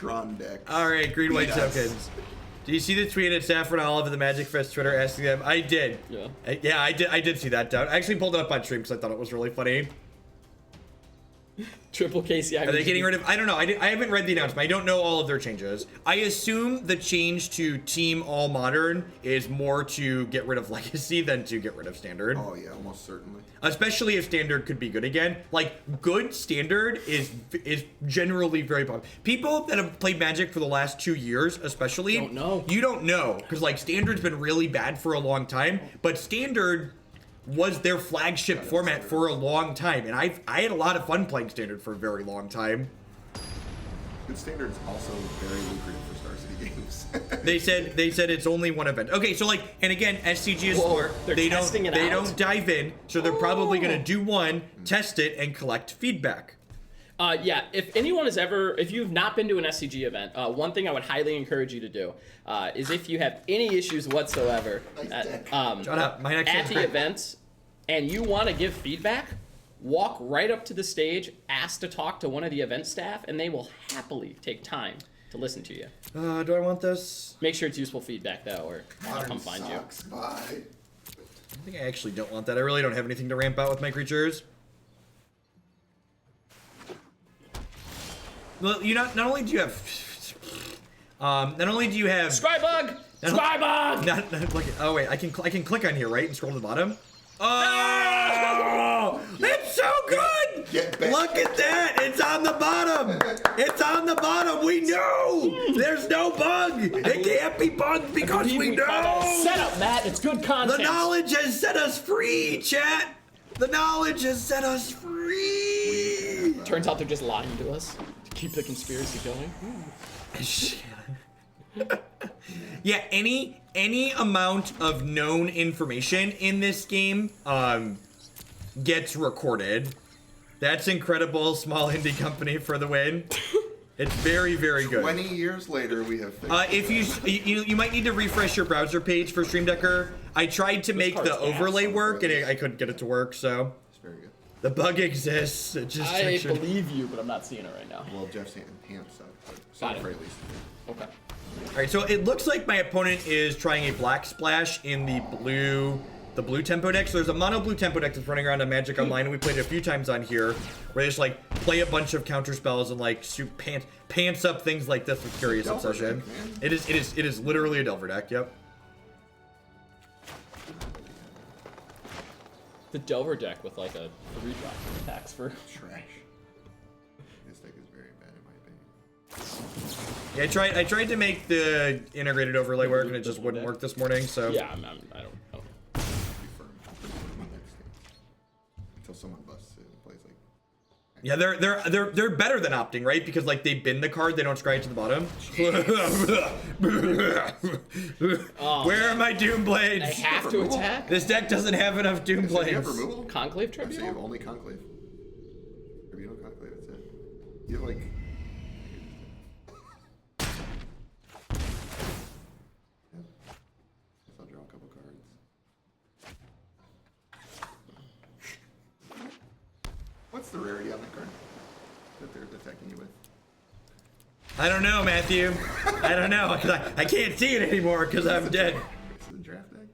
Tron deck. All right, green white tokens. Do you see the tweet at Sapherd Olive of the Magic Fest Twitter asking them? I did. Yeah. I did see that. I actually pulled it up on stream because I thought it was really funny. Triple KC. Are they getting rid of? I don't know. I haven't read the announcement. I don't know all of their changes. I assume the change to Team All Modern is more to get rid of Legacy than to get rid of Standard. Oh yeah, almost certainly. Especially if Standard could be good again. Like, good Standard is generally very popular. People that have played Magic for the last 2 years, especially, don't know. You don't know, because like Standard's been really bad for a long time, but Standard was their flagship format for a long time, and I had a lot of fun playing Standard for a very long time. Good Standard is also very lucrative for Star City games. they said it's only one event. Okay, so like, and again, SCG is smart. They don't dive in, so they're probably gonna do one, test it, and collect feedback. Yeah, if anyone has ever, if you've not been to an SCG event, one thing I would highly encourage you to do is if you have any issues whatsoever at the events and you want to give feedback, walk right up to the stage, ask to talk to one of the event staff, and they will happily take time to listen to you. Do I want this? Make sure it's useful feedback though, or I'll come find you. Bye. I think I actually don't want that. I really don't have anything to ramp out with my creatures. Well, not only do you have Scrybug! Scrybug! Oh wait, I can click on here, right, and scroll to the bottom. Oh, it's so good! Look at that! It's on the bottom. It's on the bottom. We know there's no bug. It can't be bugged because we know. Set up, Matt. It's good content. The knowledge has set us free, chat. The knowledge has set us free. Turns out they're just lying to us. Keep the conspiracy going. Yeah, any amount of known information in this game gets recorded. That's incredible. Small indie company for the win. It's very, very good. 20 years later, we have fixed if you might need to refresh your browser page for Stream Decker. I tried to make the overlay work and I couldn't get it to work, so. It's very good. The bug exists. It just I believe you, but I'm not seeing it right now. Well, Jeff's enhanced Song of Freyalise. Okay. All right, so it looks like my opponent is trying a black splash in the blue tempo deck. So there's a mono blue tempo deck that's running around on Magic Online, and we played it a few times on here, where they just like play a bunch of counter spells and like shoot pants up things like this with Curious Obsession. It is literally a Delver deck. Yep. The Delver deck with like a 3-drop attacks for trash. This deck is very bad in my opinion. Yeah, I tried to make the integrated overlay work, and it just wouldn't work this morning. So yeah, I don't know. Be firm. Until someone busts it and plays like. Yeah, they're better than opting, right? Because like they bin the card, they don't scry it to the bottom. Where are my Doom Blades? They have to attack. This deck doesn't have enough Doom Blades. You have removal? Conclave Tribunal? So you have only Conclave. Tribunal, Conclave, that's it. You have like. I'll draw a couple cards. What's the rarity on that card that they're attacking you with? I don't know, Matthew. I don't know, because I can't see it anymore because I'm dead. This is a draft deck.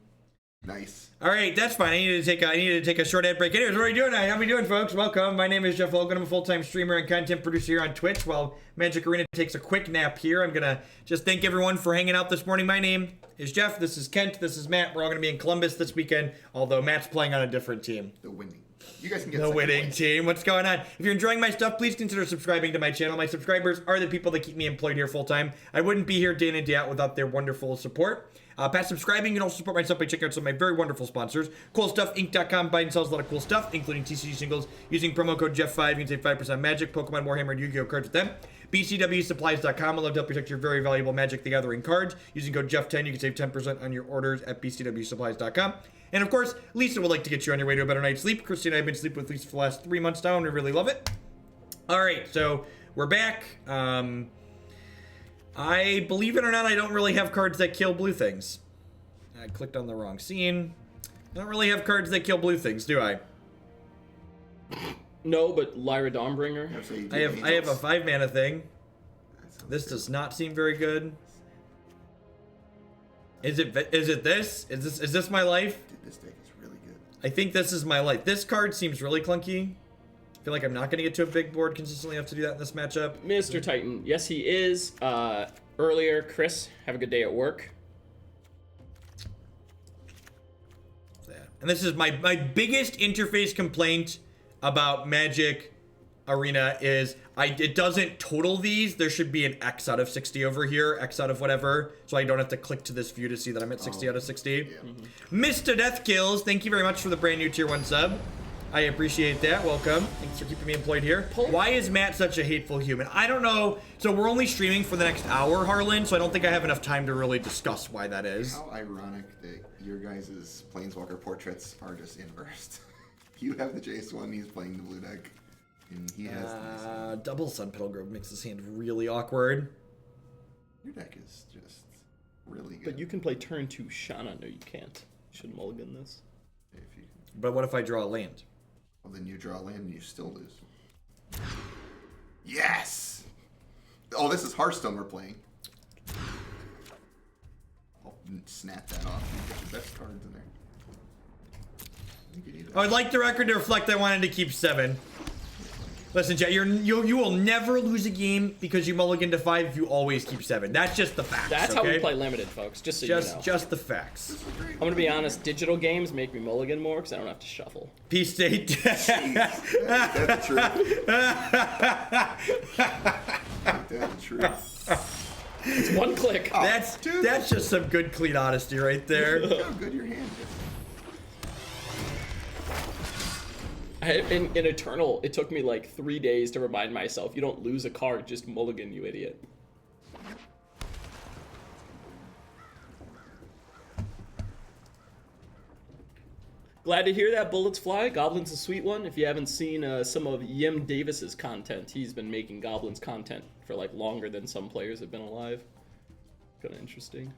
Nice. All right, that's fine. I needed to take a short ad break. Anyways, what are we doing? How we doing, folks? Welcome. My name is Jeff Logan. I'm a full-time streamer and content producer here on Twitch. While Magic Arena takes a quick nap here, I'm gonna just thank everyone for hanging out this morning. My name is Jeff. This is Kent. This is Matt. We're all gonna be in Columbus this weekend, although Matt's playing on a different team. The winning. You guys can get the winning place. team. What's going on? If you're enjoying my stuff, please consider subscribing to my channel. My subscribers are the people that keep me employed here full time. I wouldn't be here day in and day out without their wonderful support. Past subscribing, you can also support myself by checking out some of my very wonderful sponsors. CoolStuffInc.com buys and sells a lot of cool stuff, including TCG singles. Using promo code Jeff5, you can save 5% Magic, Pokemon, Warhammer, and Yu-Gi-Oh cards with them. BCWSupplies.com. I love to help protect your very valuable Magic the Gathering cards. Using code Jeff10, you can save 10% on your orders at BCWSupplies.com. And of course, Lisa would like to get you on your way to a better night's sleep. Christy and I have been sleeping with Lisa for the last 3 months now, and we really love it. All right, so we're back. I, believe it or not, I don't really have cards that kill blue things. I clicked on the wrong scene. I don't really have cards that kill blue things, do I? No, but Lyra Dawnbringer. I have a 5-mana thing. That sounds This does not seem very good. Is it this? Is this my life? Dude, this deck is really good. I think this is my life. This card seems really clunky. I feel like I'm not going to get to a big board consistently enough to do that in this matchup. Mr. Titan, yes he is. Earlier, Chris, have a good day at work. Yeah. And this is my biggest interface complaint about Magic Arena is it doesn't total these. There should be an X out of 60 over here, X out of whatever, so I don't have to click to this view to see that I'm at 60 out of 60. Yeah. Mr. Death Kills, thank you very much for the brand new tier 1 sub. I appreciate that. Welcome. Thanks for keeping me employed here. Why is Matt such a hateful human? I don't know. So we're only streaming for the next hour, Harlan, so I don't think I have enough time to really discuss why that is. How ironic that your guys' Planeswalker portraits are just inversed. You have the Jace one, he's playing the blue deck. And he has the nice double Sunpetal Grove makes this hand really awkward. Your deck is just really good. But you can play turn 2 Shanna. No, you can't. You should mulligan this. If you, But what if I draw a land? well, then you draw a land and you still lose. Yes! Oh, this is Hearthstone we're playing. I'll snap that off. You get the best cards in there. I think you need that. I would like the record to reflect I wanted to keep 7. Listen, Jet, you will never lose a game because you mulligan to 5 if you always keep 7. That's just the facts. That's okay? how we play limited, folks. Just so you know. Just the facts. I'm gonna be honest. Digital games make me mulligan more because I don't have to shuffle. Peace state. That's true. That's true. It's one click. Oh, That's just some good clean honesty right there. Look how good your hand is. In Eternal, it took me like 3 days to remind myself, you don't lose a card, just mulligan, you idiot. Glad to hear that Bullets Fly. Goblin's a sweet one. If you haven't seen some of Yim Davis's content, he's been making Goblins content for like longer than some players have been alive. Kind of interesting.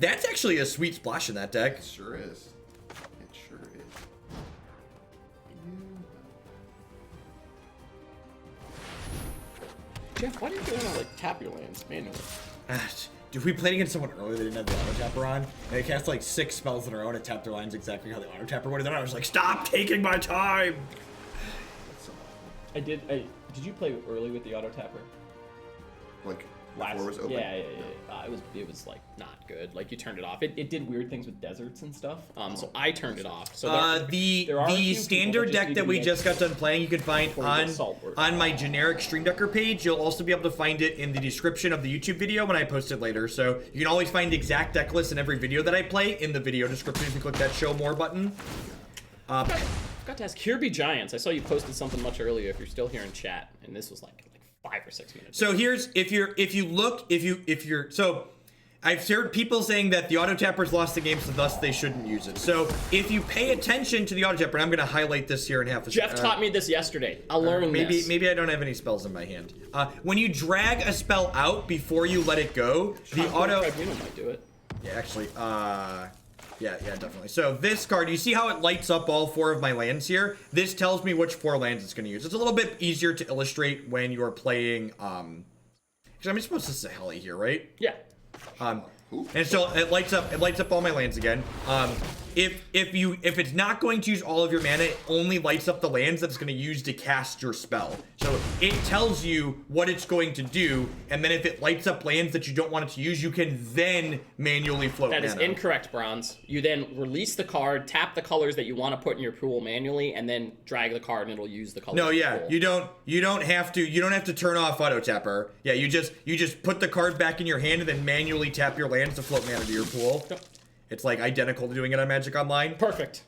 That's actually a sweet splash in that deck. It sure is. It sure is. Jeff, why didn't you want to like tap your lands manually? Dude, we played against someone earlier that didn't have the auto tapper on, and they cast like 6 spells in a row and it tapped their lines exactly how the auto tapper would have done. I was like, stop taking my time. That's so awful. Did you play early with the auto tapper? Like, before it was open? Yeah. It was like not good. Like you turned it off. It did weird things with deserts and stuff. So I turned it off. So there are a few the standard people deck that we just got done playing, you can find Saltwork. on my generic Stream Decker page. You'll also be able to find it in the description of the YouTube video when I post it later. So you can always find the exact deck list in every video that I play in the video description if you click that show more button. Forgot to ask Kirby Giants. I saw you posted something much earlier. If you're still here in chat, and this was like 5 or 6 minutes. So here's so I've heard people saying that the auto tappers lost the game, so thus they shouldn't use it. So if you pay attention to the auto tapper, and I'm going to highlight this here in half a second. Jeff taught me this yesterday. I'll learn this. Maybe I don't have any spells in my hand. When you drag a spell out before you let it go, the auto Tribunal might do it. Yeah, actually, yeah, definitely. So this card, you see how it lights up all 4 of my lands here? This tells me which 4 lands it's going to use. It's a little bit easier to illustrate when you're playing, because I'm supposed to say Shalai here, right? Yeah. And so it lights up all my lands again. If it's not going to use all of your mana, it only lights up the lands that it's going to use to cast your spell. So it tells you what it's going to do, and then if it lights up lands that you don't want it to use, you can then manually float That mana. is incorrect, Bronze. You then release the card, tap the colors that you want to put in your pool manually, and then drag the card, and it'll use the colors. No, yeah, in the pool. you don't have to turn off auto tapper. Yeah, you just put the card back in your hand and then manually tap your lands to float mana to your pool. Yep. It's like identical to doing it on Magic Online. Perfect.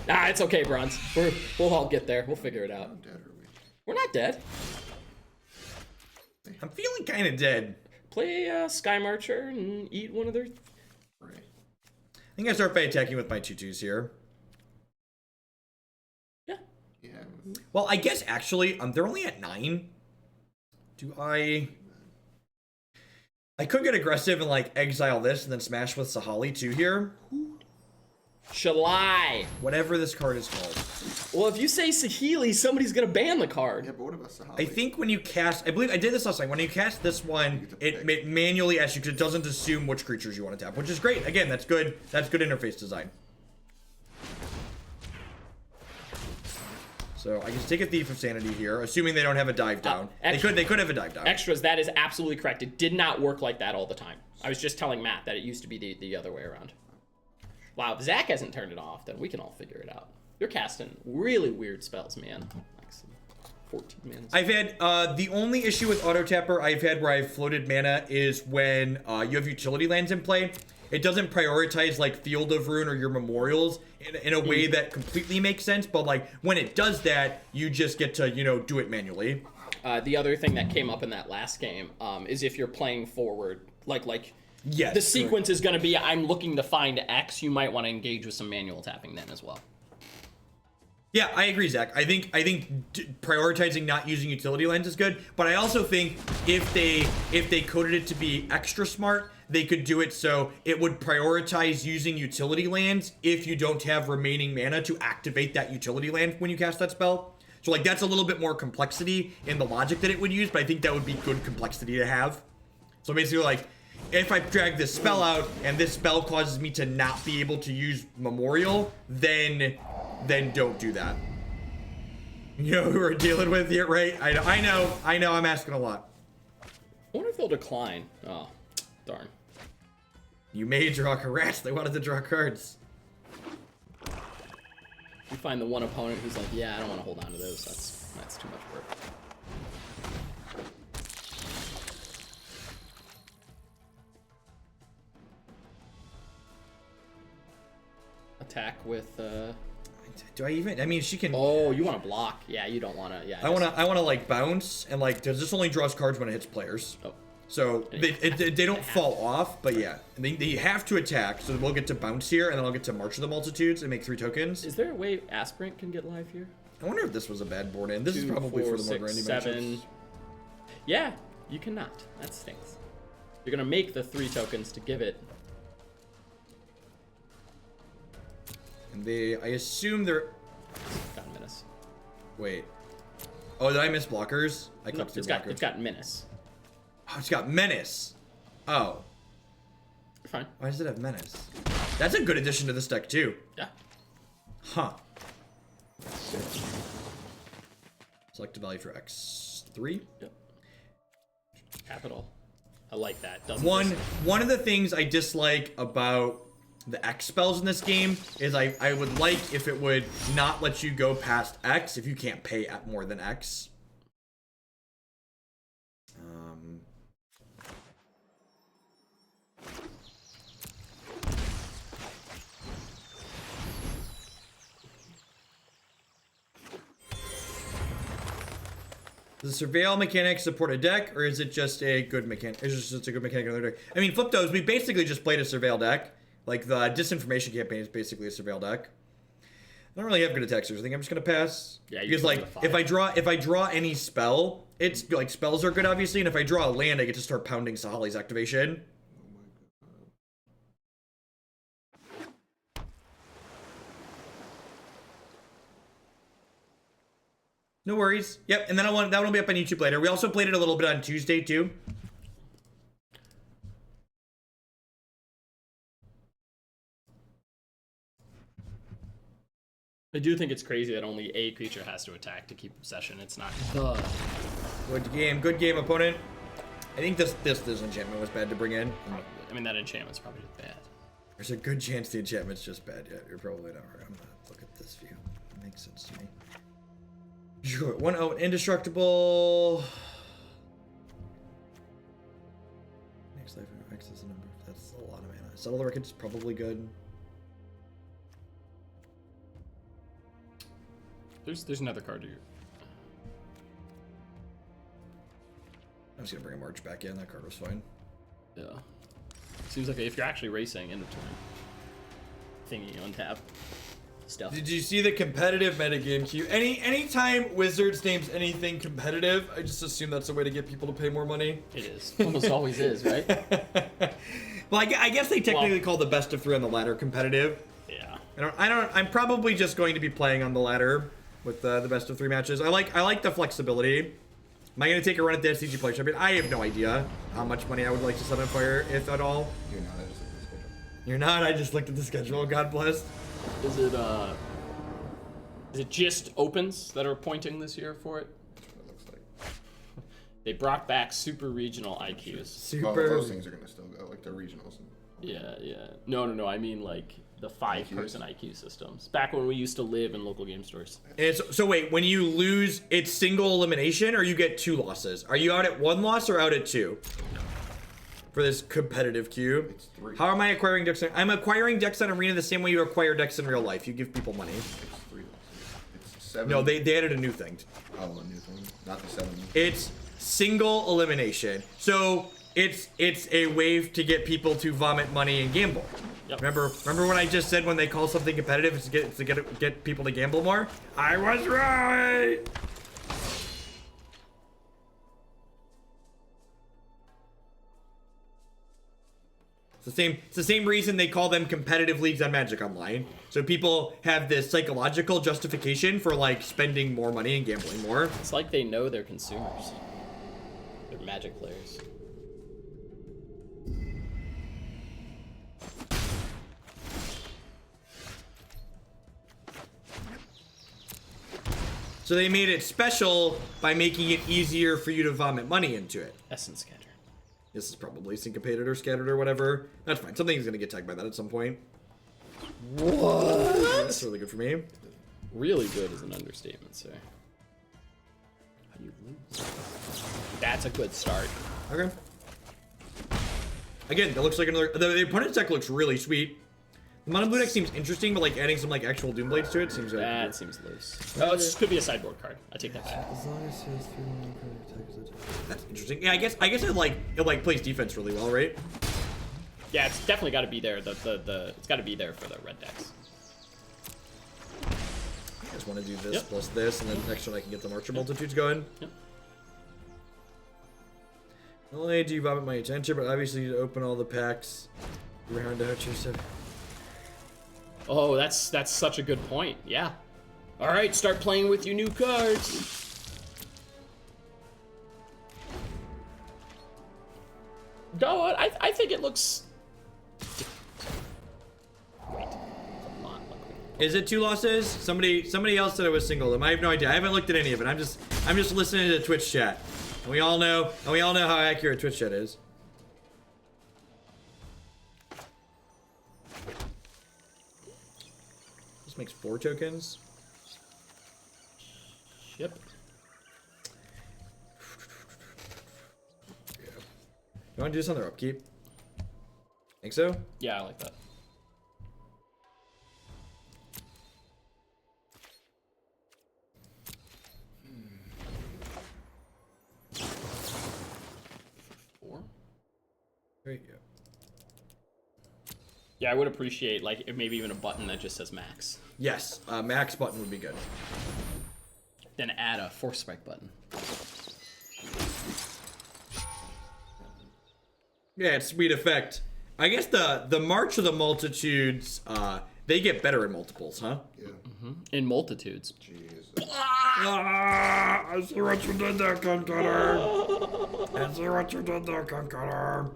It's okay, Bronze. We'll all get there. We'll figure it out. How dead are we? We're not dead. I'm feeling kind of dead. Play Skymarcher and eat one of their... Right. I think I start by attacking with my 2/2s here. Yeah. Yeah. Well, I guess actually, they're only at 9. Do I... I could get aggressive and like exile this and then smash with Sahali too here. Shalai. Whatever this card is called. Well, if you say Saheeli, somebody's gonna ban the card. Yeah, but what about Sahali? I think when you cast, I believe I did this last time. When you cast this one, it manually asks you because it doesn't assume which creatures you want to tap, which is great. Again, that's good. That's good interface design. So I just take a Thief of Sanity here, assuming they don't have a dive down. They could have a dive down. Extras, that is absolutely correct. It did not work like that all the time. I was just telling Matt that it used to be the other way around. Wow, if Zach hasn't turned it off, then we can all figure it out. You're casting really weird spells, man. Like some 14 mana. I've had, the only issue with Auto Tapper I've had where I've floated mana is when you have utility lands in play. It doesn't prioritize like Field of Ruin or your memorials in a way that completely makes sense, but like when it does that, you just get to, you know, do it manually. The other thing that came up in that last game is if you're playing forward, like yes, the sequence is going to be I'm looking to find X, you might want to engage with some manual tapping then as well. Yeah, I agree, Zach. I think prioritizing not using utility lands is good, but I also think if they coded it to be extra smart, they could do it so it would prioritize using utility lands if you don't have remaining mana to activate that utility land when you cast that spell. So like that's a little bit more complexity in the logic that it would use, but I think that would be good complexity to have. So basically like if I drag this spell out and this spell causes me to not be able to use Memorial, then don't do that. You know who we're dealing with here, right? I know, I'm asking a lot. I wonder if they'll decline. Oh, darn. You may draw cards. They wanted to draw cards. You find the one opponent who's like, yeah, I don't want to hold on to those. That's too much work. Attack with do I even? I mean, she can. Oh, you want to block? Yeah, you don't want to. Yeah. I want to like bounce and like this only draws cards when it hits players. Oh. So they don't fall off, but yeah, they have to attack. So we'll get to bounce here, and then I'll get to March of the Multitudes and make 3 tokens. Is there a way Aspirant can get live here? I wonder if this was a bad board in. This is probably 4, for the more grindy matchups. Yeah, you cannot. That stinks. You're gonna make the 3 tokens to give it. And I assume they're. Got menace. Wait. Oh, did I miss blockers? I clicked through blockers. It's got menace. Oh, it's got menace. Oh. You're fine. Why does it have menace? That's a good addition to this deck too. Yeah. Huh. Select a value for X3. Yep. Capital. I like that. One of the things I dislike about the X spells in this game is I would like if it would not let you go past X if you can't pay at more than X. Does the Surveil mechanic support a deck, or is it just a good mechanic? Is it just a good mechanic in another deck? I mean, flip those. We basically just played a Surveil deck. Like, the Disinformation campaign is basically a Surveil deck. I don't really have good attacks, so I think I'm just gonna pass. Yeah, because like if I draw any spell, it's like spells are good obviously, and if I draw a land, I get to start pounding Sahali's activation. No worries. Yep, and then that one will be up on YouTube later. We also played it a little bit on Tuesday too. I do think it's crazy that only a creature has to attack to keep possession. It's not. Good game, opponent. I think this enchantment was bad to bring in. Probably. I mean, that enchantment's probably just bad. There's a good chance the enchantment's just bad. Yeah, you're probably not right. I'm gonna look at this view. It makes sense to me. Sure. 1/0 indestructible. Next life X is a number. That's a lot of mana. Settle the Wreckage is probably good. There's another card here. I'm just gonna bring a March back in. That card was fine. Yeah. Seems like if you're actually racing, end of turn. Thingy untap. stuff. Did you see the competitive metagame queue? Anytime Wizards names anything competitive, I just assume that's a way to get people to pay more money. It is. Almost always is, right? Well, I guess they technically call the best of 3 on the ladder competitive. Yeah. I'm probably just going to be playing on the ladder with the best of 3 matches. I like the flexibility. Am I going to take a run at the SCG Player Champion? I have no idea how much money I would like to set on fire, if at all. You're not. I just looked at the schedule. You're not? I just looked at the schedule. God bless. Is it just opens that are pointing this year for it? That's what it looks like. They brought back super regional IQs. Super. Well, those things are going to still go, like the regionals. Yeah. No. I mean, like, the 5-person IQ systems. Back when we used to live in local game stores. And so wait, when you lose, it's single elimination or you get 2 losses? Are you out at 1 loss or out at 2? For this competitive queue? It's 3. How am I acquiring decks? I'm acquiring decks on Arena the same way you acquire decks in real life. You give people money. It's 3 losses. It's 7. No, they added a new thing. Oh, a new thing. Not the 7. It's single elimination. So it's a wave to get people to vomit money and gamble. Yep. Remember when I just said when they call something competitive, it's to get people to gamble more? I was right. It's the same reason they call them competitive leagues on Magic Online. So people have this psychological justification for like spending more money and gambling more. It's like they know their consumers. They're Magic players. So they made it special by making it easier for you to vomit money into it. Essence Scatter. This is probably syncopated or scattered or whatever. That's fine. Something's gonna get tagged by that at some point. What? That's really good for me. Really good is an understatement, sir. How do you lose? That's a good start. Okay. Again, that looks like another. The opponent's deck looks really sweet. The mono blue deck seems interesting, but like adding some like actual Doom Blades to it seems like That seems loose. Oh, it could be a sideboard card. I take that back. As long as he has 3 more attacks. That's interesting. Yeah, I guess it like plays defense really well, right? Yeah, it's definitely got to be there. It's got to be there for the red decks. I just want to do this Yep. plus this, and then next turn I can get the Marcher Multitudes going. Yep. Not only do you vomit my attention, but obviously you need to open all the packs around to hurt yourself. Oh, that's such a good point. Yeah. All right, start playing with your new cards. No, I think it looks. Wait, a lot. Is it 2 losses? Somebody else said it was single. I have no idea. I haven't looked at any of it. I'm just listening to Twitch chat. And we all know how accurate Twitch chat is. This makes 4 tokens. Yep. You want to do this on their upkeep? Think so? Yeah, I like that. There you go. Yeah, I would appreciate like maybe even a button that just says max. Yes, max button would be good. Then add a force spike button. Yeah, it's sweet effect. I guess the March of the Multitudes, they get better in multiples, huh? Yeah. In multitudes. Jesus. I see what you did there, Concutter. I see what you did there, Concutter.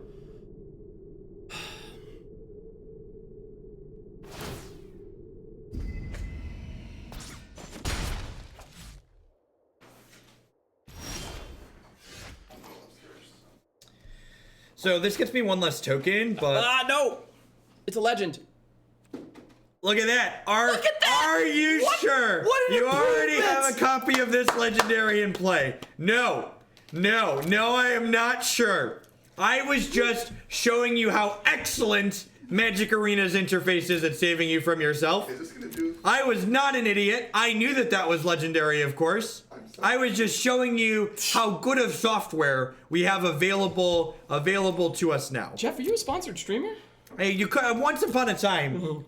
So this gets me 1 less token, but No! It's a legend. look at that. Look at that! Are you sure? What an You already have a improvement! copy of this legendary in play. No, I am not sure. I was just showing you how excellent Magic Arena's interface is at saving you from yourself. Is this gonna do? I was not an idiot. I knew that was legendary, of course. I was just showing you how good of software we have available to us now. Jeff, are you a sponsored streamer? Hey, you could once upon a time,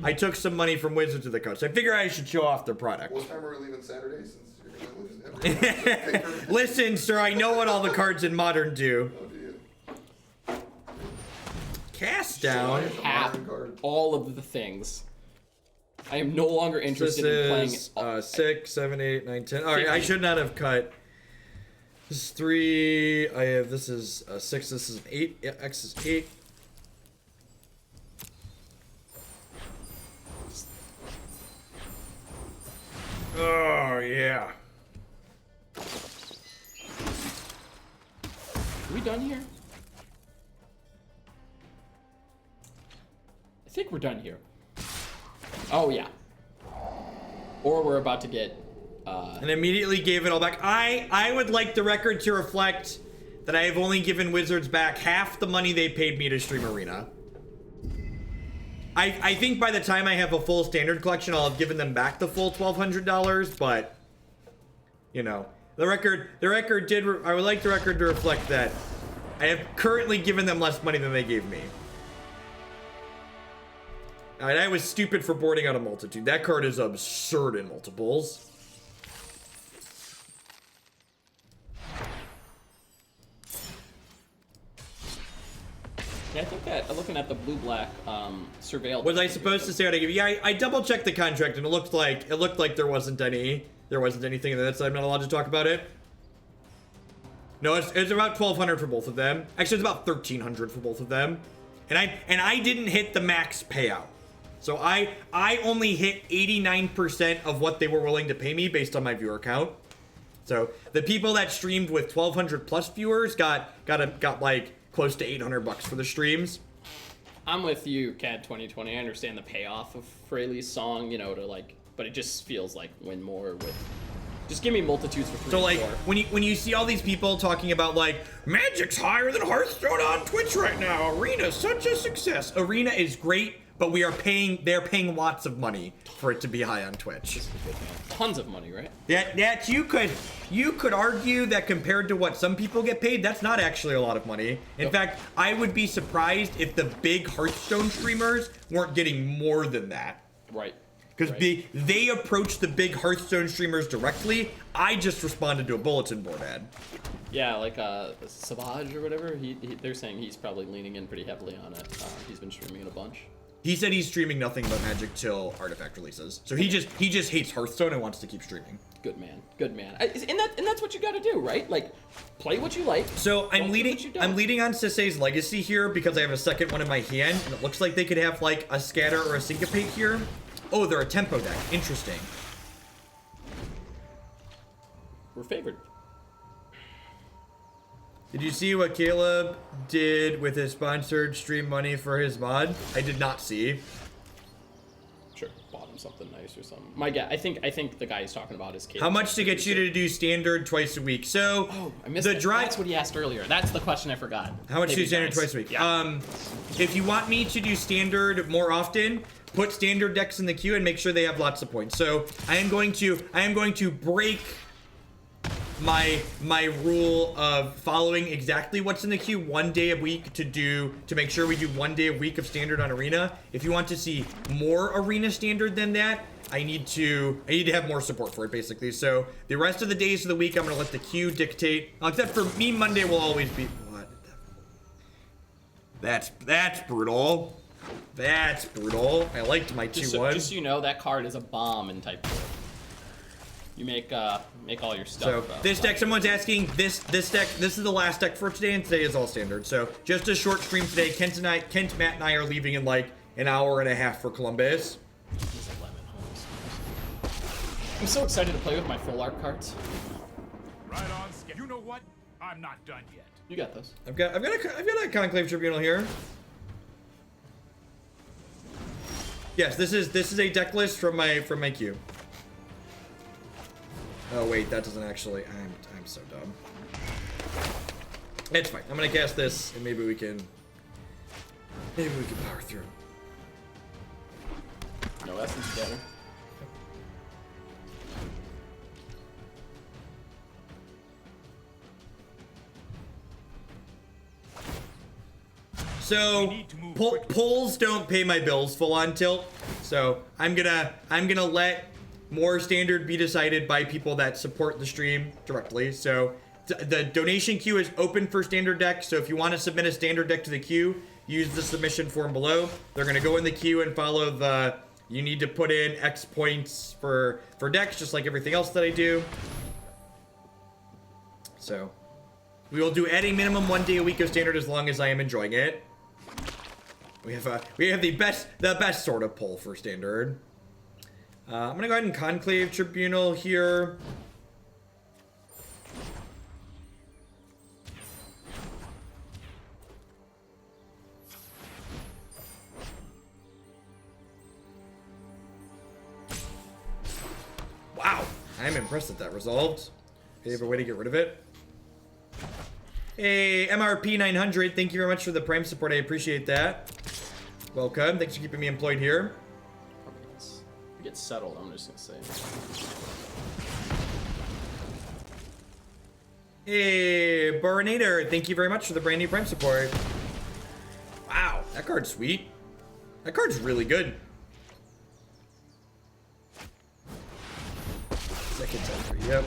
I took some money from Wizards of the Coast. I figure I should show off their product. What time are we leaving Saturday? Since you're gonna lose everything. Listen, sir, I know what all the cards in Modern do. Oh, do you? Cast down. Half all of the things. I am no longer interested in playing. 6, 7, 8, 9, 10. All right, I should not have cut. This is 3. I have. This is 6. This is an 8. Yeah, X is 8. Oh yeah. Are we done here? I think we're done here. Oh yeah. Or we're about to get and immediately gave it all back. I would like the record to reflect that I have only given Wizards back half the money they paid me to stream Arena. I think by the time I have a full standard collection, I'll have given them back the full $1,200, but you know, the record did. I would like the record to reflect that I have currently given them less money than they gave me. And I was stupid for boarding out a multitude. That card is absurd in multiples. Yeah, I think that looking at the blue-black surveil. Was I supposed to say what I give you? Yeah, I double checked the contract and it looked like there wasn't anything in there that said I'm not allowed to talk about it. No, it's about $1,200 for both of them. Actually, it's about $1,300 for both of them. And I didn't hit the max payout. So I only hit 89% of what they were willing to pay me based on my viewer count. So the people that streamed with 1,200 plus viewers got like close to $800 for the streams. I'm with you, CAD 2020. I understand the payoff of Freyalise's song, you know, to like, but it just feels like win more with. Just give me multitudes for 3 So like 4. when you see all these people talking about like Magic's higher than Hearthstone on Twitch right now, Arena's such a success. Arena is great, but they're paying lots of money for it to be high on Twitch. Tons of money, right? That you could argue that compared to what some people get paid, that's not actually a lot of money. In fact, I would be surprised if the big Hearthstone streamers weren't getting more than that. Right. Because they approach the big Hearthstone streamers directly. I just responded to a bulletin board ad. Yeah, like Savage or whatever. They're saying he's probably leaning in pretty heavily on it. He's been streaming it a bunch. He said he's streaming nothing but Magic till Artifact releases. So he just hates Hearthstone and wants to keep streaming. Good man, good man. And that's what you got to do, right? Like, play what you like. So I'm leading on Sisay's Legacy here because I have a second one in my hand, and it looks like they could have like a Scatter or a Syncopate here. Oh, they're a tempo deck. Interesting. We're favored. Did you see what Caleb did with his sponsored stream money for his mod? I did not see. Sure, bought him something nice or something. My guy, I think the guy he's talking about is Caleb. How much to get you to do standard twice a week? So I missed the drive. That's what he asked earlier. That's the question I forgot. How much to do standard twice a week? Yeah. If you want me to do standard more often, put standard decks in the queue and make sure they have lots of points. So I am going to break my rule of following exactly what's in the queue 1 day a week to make sure we do 1 day a week of standard on Arena. If you want to see more Arena standard than that, I need to have more support for it, basically. So the rest of the days of the week, I'm gonna let the queue dictate. Except for me, Monday will always be what? That's brutal. That's brutal. I liked my 2-1. Just so you know, that card is a bomb in Type 4. You make all your stuff. So this deck, someone's asking, this deck, this is the last deck for today, and today is all standard. So just a short stream today. Kent, Matt, and I are leaving in like an hour and a half for Columbus. I'm so excited to play with my full art cards. Right on. You know what? I'm not done yet. You got this. I've got a Conclave Tribunal here. Yes, this is a deck list from my queue. Oh wait, that doesn't actually. I'm so dumb. It's fine. I'm gonna cast this, and maybe we can power through. No essence scatter. So polls don't pay my bills full on tilt. So I'm gonna let more standard be decided by people that support the stream directly. So the donation queue is open for standard deck. So if you want to submit a standard deck to the queue, use the submission form below. They're gonna go in the queue and follow the. You need to put in X points for decks, just like everything else that I do. So we will do at a minimum 1 day a week of standard as long as I am enjoying it. We have the best sort of poll for standard. I'm gonna go ahead and Conclave Tribunal here. Wow, I'm impressed that that resolved. Do you have a way to get rid of it? Hey, MRP 900, thank you very much for the Prime support. I appreciate that. Welcome. Thanks for keeping me employed here. Get settled, I'm just gonna say. Hey, Burnator, thank you very much for the brand new Prime support. Wow, that card's sweet. That card's really good. Second entry, yep.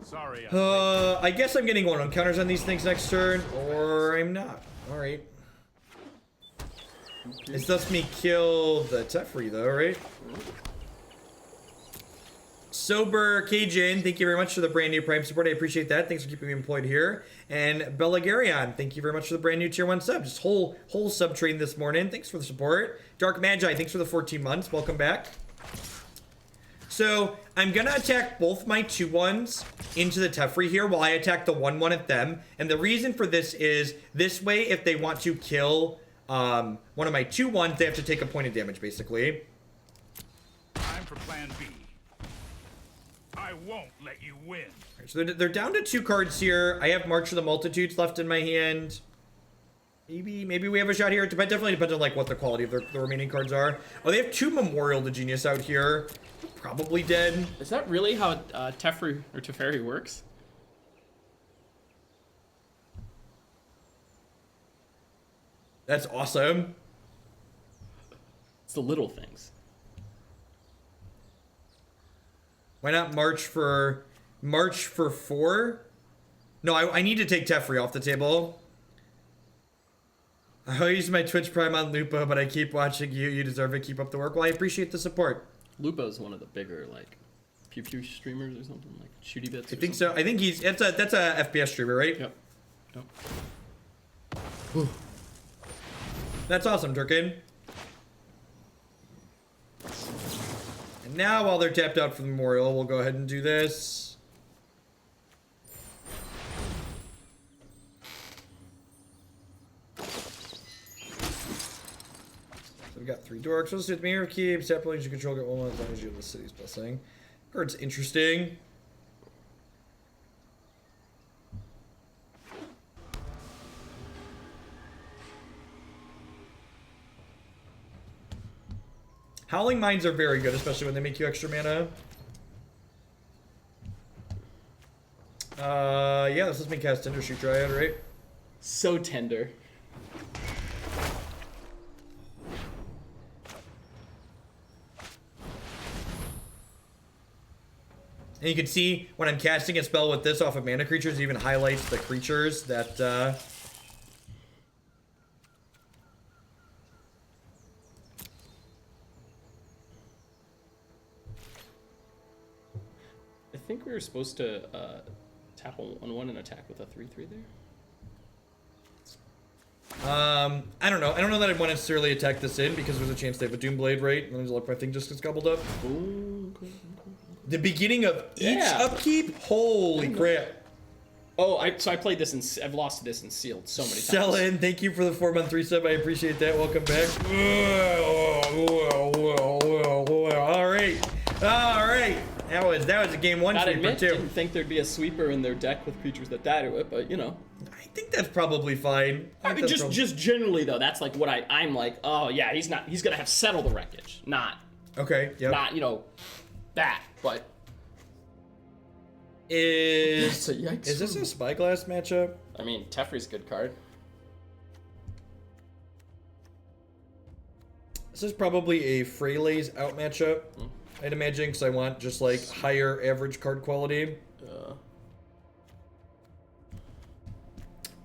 Sorry. I guess I'm getting one on counters on these things next turn, or I'm not. Alright. This lets me kill the Teferi though, right? Sober Cajun, thank you very much for the brand new Prime support. I appreciate that. Thanks for keeping me employed here. And Belagarion, thank you very much for the brand new tier 1 sub. Just whole sub train this morning. Thanks for the support. Dark Magi, thanks for the 14 months. Welcome back. So I'm gonna attack both my 2/1s into the Teferi here while I attack the 1/1 at them. And the reason for this is this way, if they want to kill one of my 2/1s, they have to take a point of damage basically. Time for plan B. I won't let you win. Right, so they're down to 2 cards here. I have March of the Multitudes left in my hand. Maybe we have a shot here. It definitely depends on like what the quality of the remaining cards are. Oh, they have 2 Memorial to Genius out here. Probably dead. Is that really how Teferi works? That's awesome. It's the little things. Why not March for 4? No, I need to take Teferi off the table. I use my Twitch Prime on Lupo, but I keep watching you. You deserve it. Keep up the work. Well, I appreciate the support. Lupo's one of the bigger like pew streamers or something, like shooty bits. I think so. I think that's a FPS streamer, right? Yep. That's awesome, Turkin. And now, while they're tapped out for the Memorial, we'll go ahead and do this. So we've got 3 dorks. Let's do the Mirror Keep. Tap abilities you control, get 1 as long as you have the City's Blessing. Card's interesting. Howling Mines are very good, especially when they make you extra mana. Yeah, this lets me cast Tender Shoot Dryad, right? So tender. And you can see when I'm casting a spell with this off of mana creatures, it even highlights the creatures that, I think we were supposed to tap a 1/1 and attack with a 3/3 there. I don't know. I don't know that I'd want to necessarily attack this in because there's a chance they have a Doomblade, right? And then my thing just gets gobbled up. Ooh, okay. The beginning of each upkeep? Holy crap. Oh, so I played this and I've lost this and sealed so many times. Sellen, thank you for the 4-month resub. I appreciate that. Welcome back. All right. That was a game 1 Gotta sweeper admit, too. didn't think there'd be a sweeper in their deck with creatures that die to it, but you know. I think that's probably fine. I mean, just generally though, that's like what I'm like. Oh yeah, he's gonna have Settle the Wreckage, not yep. not that, but. Is Yikes. this a Spyglass matchup? I mean, Teferi's a good card. This is probably a Freyalise out matchup, I'd imagine, because I want just like higher average card quality.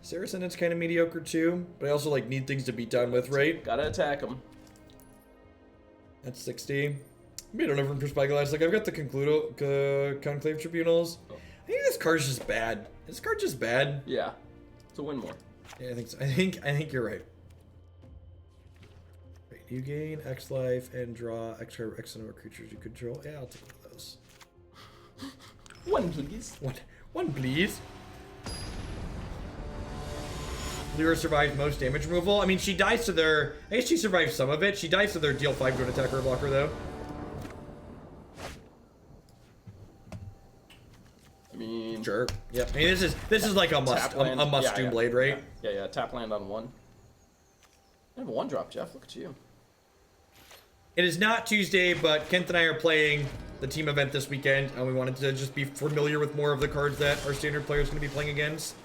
Saracen's kind of mediocre too, but I also like need things to beat down with, right? Gotta attack them. That's 60. Maybe I don't ever improve Spyglass. Like I've got the Conclave Tribunals. I think this card's just bad. This card's just bad. Yeah, it's a win more. Yeah, I think so. I think you're right. Wait, you gain X life and draw extra X number of creatures you control. Yeah, I'll take one of those. One, please. One, please. Lyra survives most damage removal. I mean, she dies to their... I guess she survives some of it. She dies to their deal 5 to an attacker or blocker, though. I mean... Sure. Yep. I mean, this is like a must Doom Blade, right? Yeah. Tap land on 1. I have a 1-drop, Jeff. Look at you. It is not Tuesday, but Kent and I are playing the team event this weekend, and we wanted to just be familiar with more of the cards that our standard player is going to be playing against.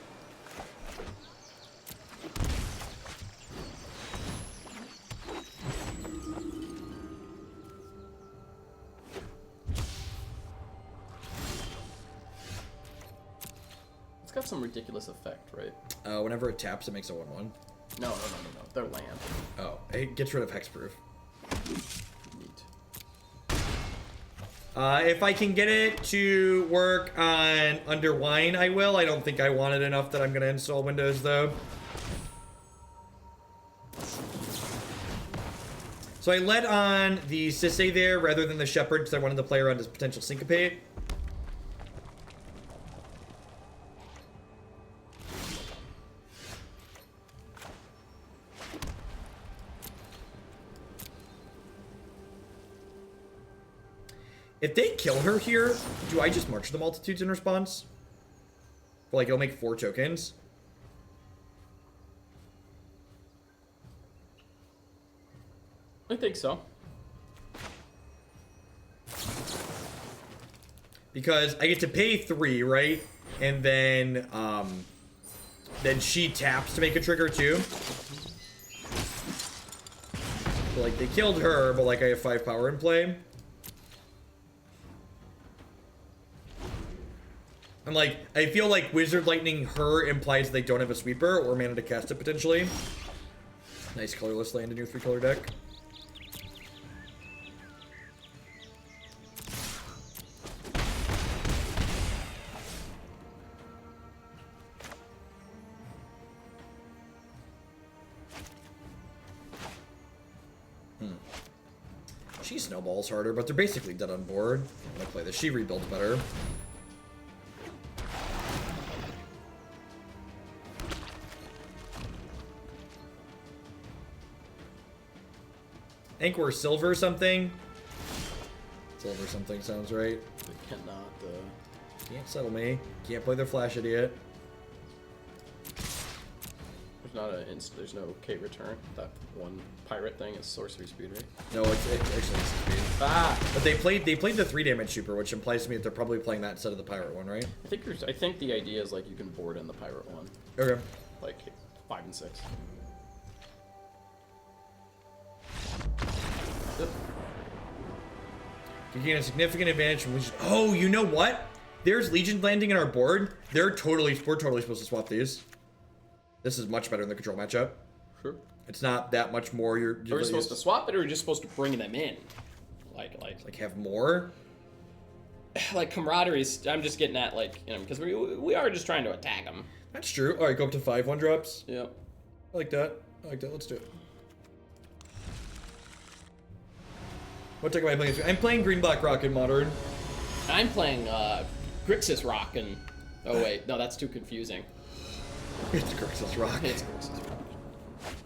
It's got some ridiculous effect, right? Whenever it taps, it makes a 1/1. No. They're land. Oh, it gets rid of hexproof. Neat. If I can get it to work on Under Wine, I will. I don't think I want it enough that I'm going to install Windows, though. So I led on the Sisay there rather than the Shepherd because I wanted to play around his potential Syncopate. If they kill her here, do I just March the Multitudes in response? Like, it'll make 4 tokens. I think so. Because I get to pay 3, right? And then she taps to make a trigger too. So, like, they killed her, but like I have 5 power in play. I'm like, I feel like Wizard Lightning her implies they don't have a sweeper or mana to cast it potentially. Nice colorless land in your 3-color deck. She snowballs harder, but they're basically dead on board. I'm gonna play this. She rebuilds better. I think we're silver something. Silver something sounds right. They cannot, Can't settle me. Can't play their flash idiot. There's no K return. That one pirate thing is sorcery speed, right? No, it's actually speed. Ah! But they played the 3 damage super, which implies to me that they're probably playing that instead of the pirate one, right? I think the idea is like you can board in the pirate one. Okay. Like 5 and 6. Yep. You gain a significant advantage from Legion. Oh, you know what? There's Legion landing in our board. We're totally supposed to swap these. This is much better in the control matchup. Sure. It's not that much more. Are we supposed to swap it, or are we just supposed to bring them in? Like have more? Like camaraderie. I'm just getting at because we are just trying to attack them. That's true. All right, go up to 5 1-drops. Yeah. I like that. Let's do it. What deck am I playing? I'm playing Green Black Rock in Modern. I'm playing Grixis Rock and... Oh wait, no, that's too confusing. It's Grixis Rock. It's Grixis Rock.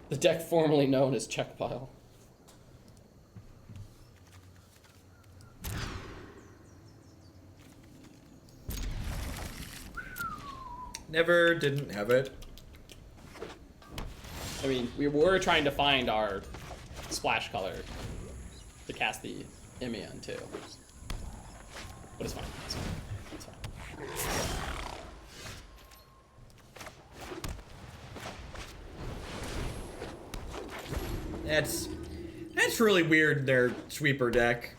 The deck formerly known as Check Pile. Never didn't have it. I mean, we were trying to find our splash color to cast the Emmara on too. But it's fine. It's fine. That's is really weird, their sweeper deck.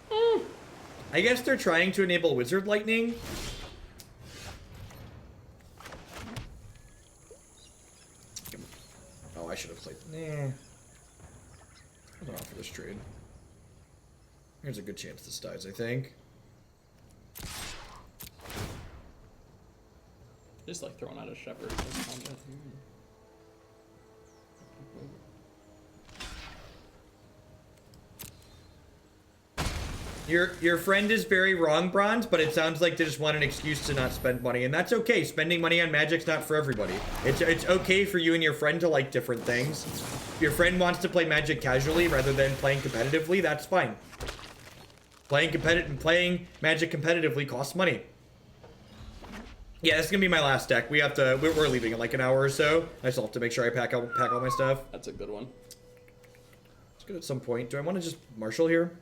I guess they're trying to enable Wizard Lightning. Oh, I should have played. Nah. I'm not for this trade. There's a good chance this dies, I think. Just like throwing out a Shepherd. Your friend is very wrong, Bronze, but it sounds like they just want an excuse to not spend money, and that's okay. Spending money on Magic's not for everybody. It's okay for you and your friend to like different things. If your friend wants to play Magic casually rather than playing competitively, that's fine. Playing Magic competitively costs money. Yeah, this is gonna be my last deck. We're leaving in like an hour or so. I still have to make sure I pack all my stuff. That's a good one. It's good at some point. Do I want to just Marshal here?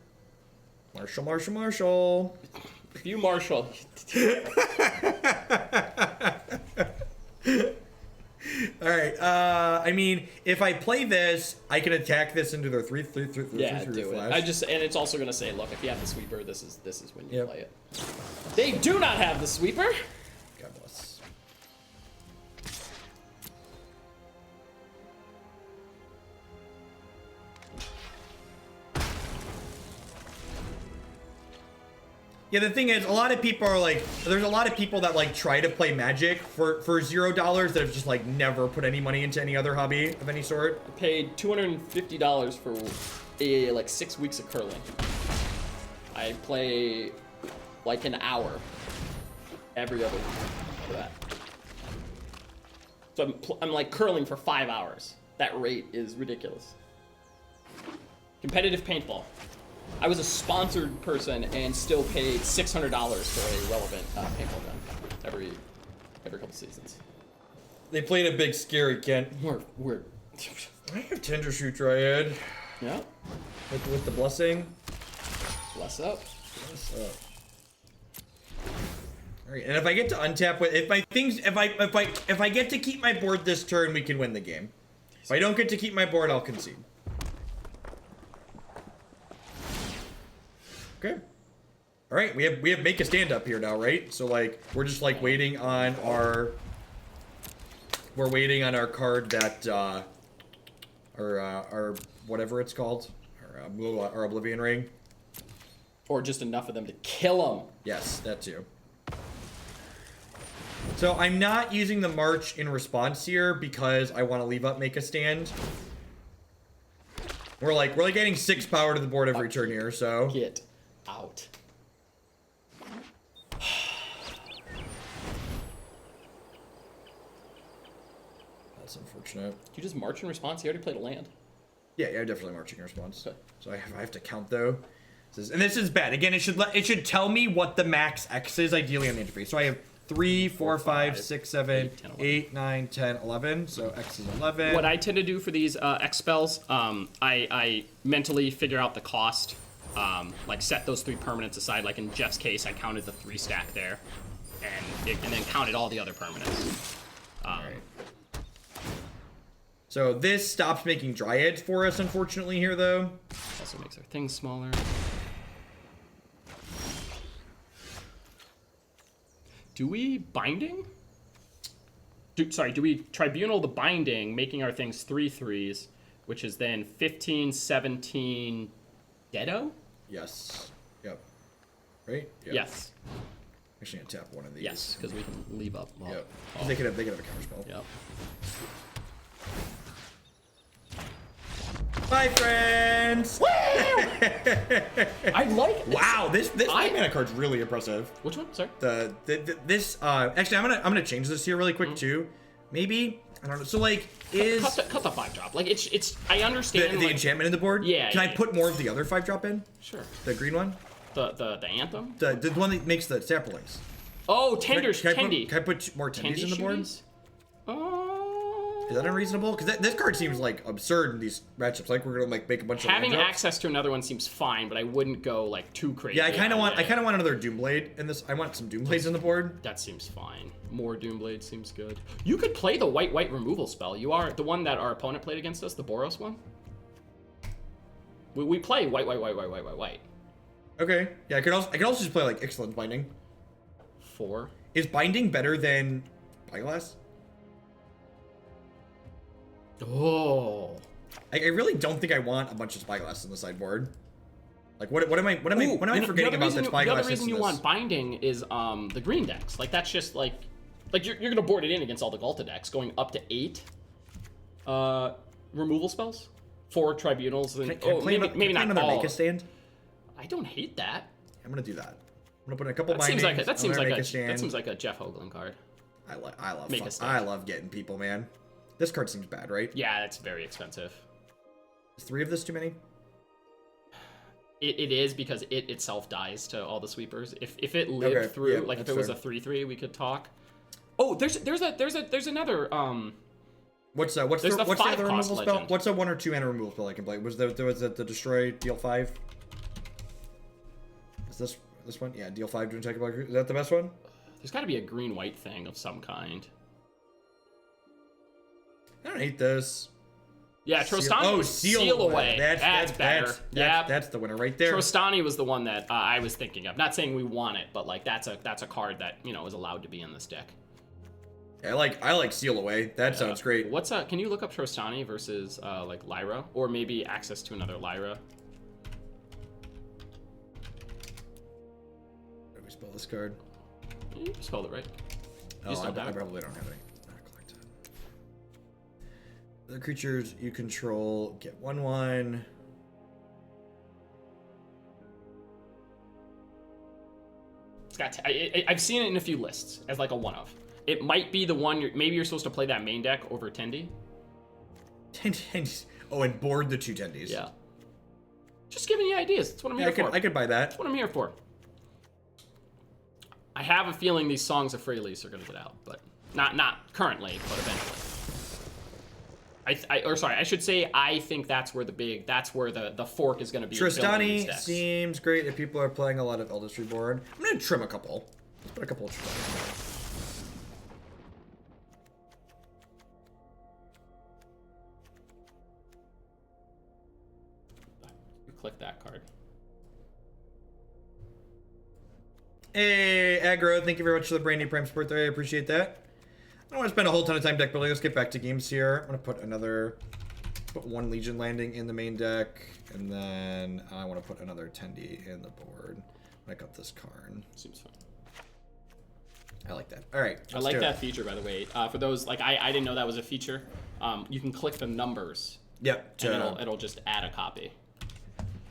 Marshal. If you Marshal. Alright, I mean, if I play this, I can attack this into their 3/3 Yeah, do it. flash. And it's also gonna say, look, if you have the sweeper, this is when you Yep. play it. They do not have the sweeper. God bless. Yeah, the thing is, a lot of people are like, there's a lot of people that like try to play Magic for $0 that have just like never put any money into any other hobby of any sort. I paid $250 for like 6 weeks of curling. I play like an hour every other week for that. So I'm like curling for 5 hours. That rate is ridiculous. Competitive paintball. I was a sponsored person and still paid $600 for a relevant paintball gun every couple seasons. They played a big scary Kent. We're I have Tendershoot Dryad. yeah. With the blessing. Bless up. Bless up. Alright, and if I get to untap with if I get to keep my board this turn, we can win the game. If I don't get to keep my board, I'll concede. Okay. All right, we have make a stand up here now, right? So like we're just like waiting on our card that our whatever it's called, our Oblivion Ring. Or just enough of them to kill them. Yes, that too. So I'm not using the March in response here because I want to leave up make a stand. We're like getting 6 power to the board every turn here, so Get out. that's unfortunate. Did you just march in response? You already played a land. Yeah, definitely marching in response. Okay. So I have to count though. And this is bad. Again, it should tell me what the max X is ideally on the interface. So I have 3, 4, 5, 6, 7, 8, 9, 10, 11. So X is 11. What I tend to do for these X spells, I mentally figure out the cost. Like set those 3 permanents aside. Like in Jeff's case, I counted the 3 stack there, and then counted all the other permanents. Right. So this stops making dryads for us, unfortunately, here though. Also makes our things smaller. Do we binding? Do we tribunal the binding, making our things 3/3s, which is then 15, 17, Deado? Yes. Yep. Right? Yep. Yes. Actually, I'm gonna tap one of these. Yes, because we can leave up. Well, Yep. They could have a counterspell. Yep. Bye, friends. I like this. Wow, this mana card's really impressive. Which one? Sorry. This actually I'm gonna change this here really quick too. Maybe I don't know. So like cut the 5-drop. Like it's I understand the enchantment in the board. Yeah. Can I put more of the other 5-drop in? Sure. The green one. The anthem. The one that makes the saplings. Oh, tenders. Can I put more tendies in the board? Is that unreasonable? Because this card seems like absurd in these matchups. Like we're gonna like make a bunch having of access to another one seems fine, but I wouldn't go like too crazy. Yeah, I kind of want another Doomblade in this. I want some Doomblades in the board. That seems fine. More Doomblade seems good. You could play the white removal spell. You are the one that our opponent played against us, the Boros one. We play white. Okay. Yeah, I could also just play like Excellent Binding. 4. Is Binding better than Spyglass? Oh. I really don't think I want a bunch of Spyglass in the sideboard. Like what am I forgetting about that Spyglass? The other reason you want Binding is the green decks. Like that's just like you're gonna board it in against all the Galta decks, going up to 8 removal spells, 4 tribunals, and maybe not all. Make a stand. I don't hate that. I'm gonna do that. I'm gonna put in a couple. That seems like a Jeff Hoagland card. I love getting people, man. This card seems bad, right? Yeah, that's very expensive. Is 3 of this too many? It is, because it itself dies to all the sweepers. If it lived through, like if it was a 3/3, we could talk. Oh, there's another What's the other removal spell? What's a 1 or 2 mana removal spell I can play? Was there the destroy deal 5? Is this one? Yeah, deal 5 to attack. Is that the best one? There's got to be a green-white thing of some kind. I don't hate this. Yeah, Trostani. Seal away. That's better. That's the winner right there. Trostani was the one that I was thinking of. Not saying we want it, but like that's a card that is allowed to be in this deck. Yeah, I like Seal Away. That sounds great. Can you look up Trostani versus like Lyra, or maybe access to another Lyra? How do we spell this card? You spelled it right. I probably don't have any. The creatures you control get 1/1. It's got. I've seen it in a few lists as like a one-of. It might be the one. Maybe you're supposed to play that main deck over Tendi. Tendies. Oh, and board the 2 Tendies. Yeah. Just giving you ideas. That's what I'm here for. I could buy that. That's what I'm here for. I have a feeling these Songs of Freyalise are going to get out, but not currently, but eventually. I should say, I think that's where the fork is going to be. Trostani seems great if people are playing a lot of Eldest Reborn. I'm going to trim a couple. Let's put a couple of Trostani. Click that card. Hey, Aggro, thank you very much for the brand new Prime support there. I appreciate that. I don't want to spend a whole ton of time deck building. Let's get back to games here. I'm going to put 1 Legion Landing in the main deck, and then I want to put another Tendi in the board. I got this card. Seems fun. I like that. All right. I like that feature, by the way. For those, like, I didn't know that was a feature. You can click the numbers. Yep. And it'll just add a copy.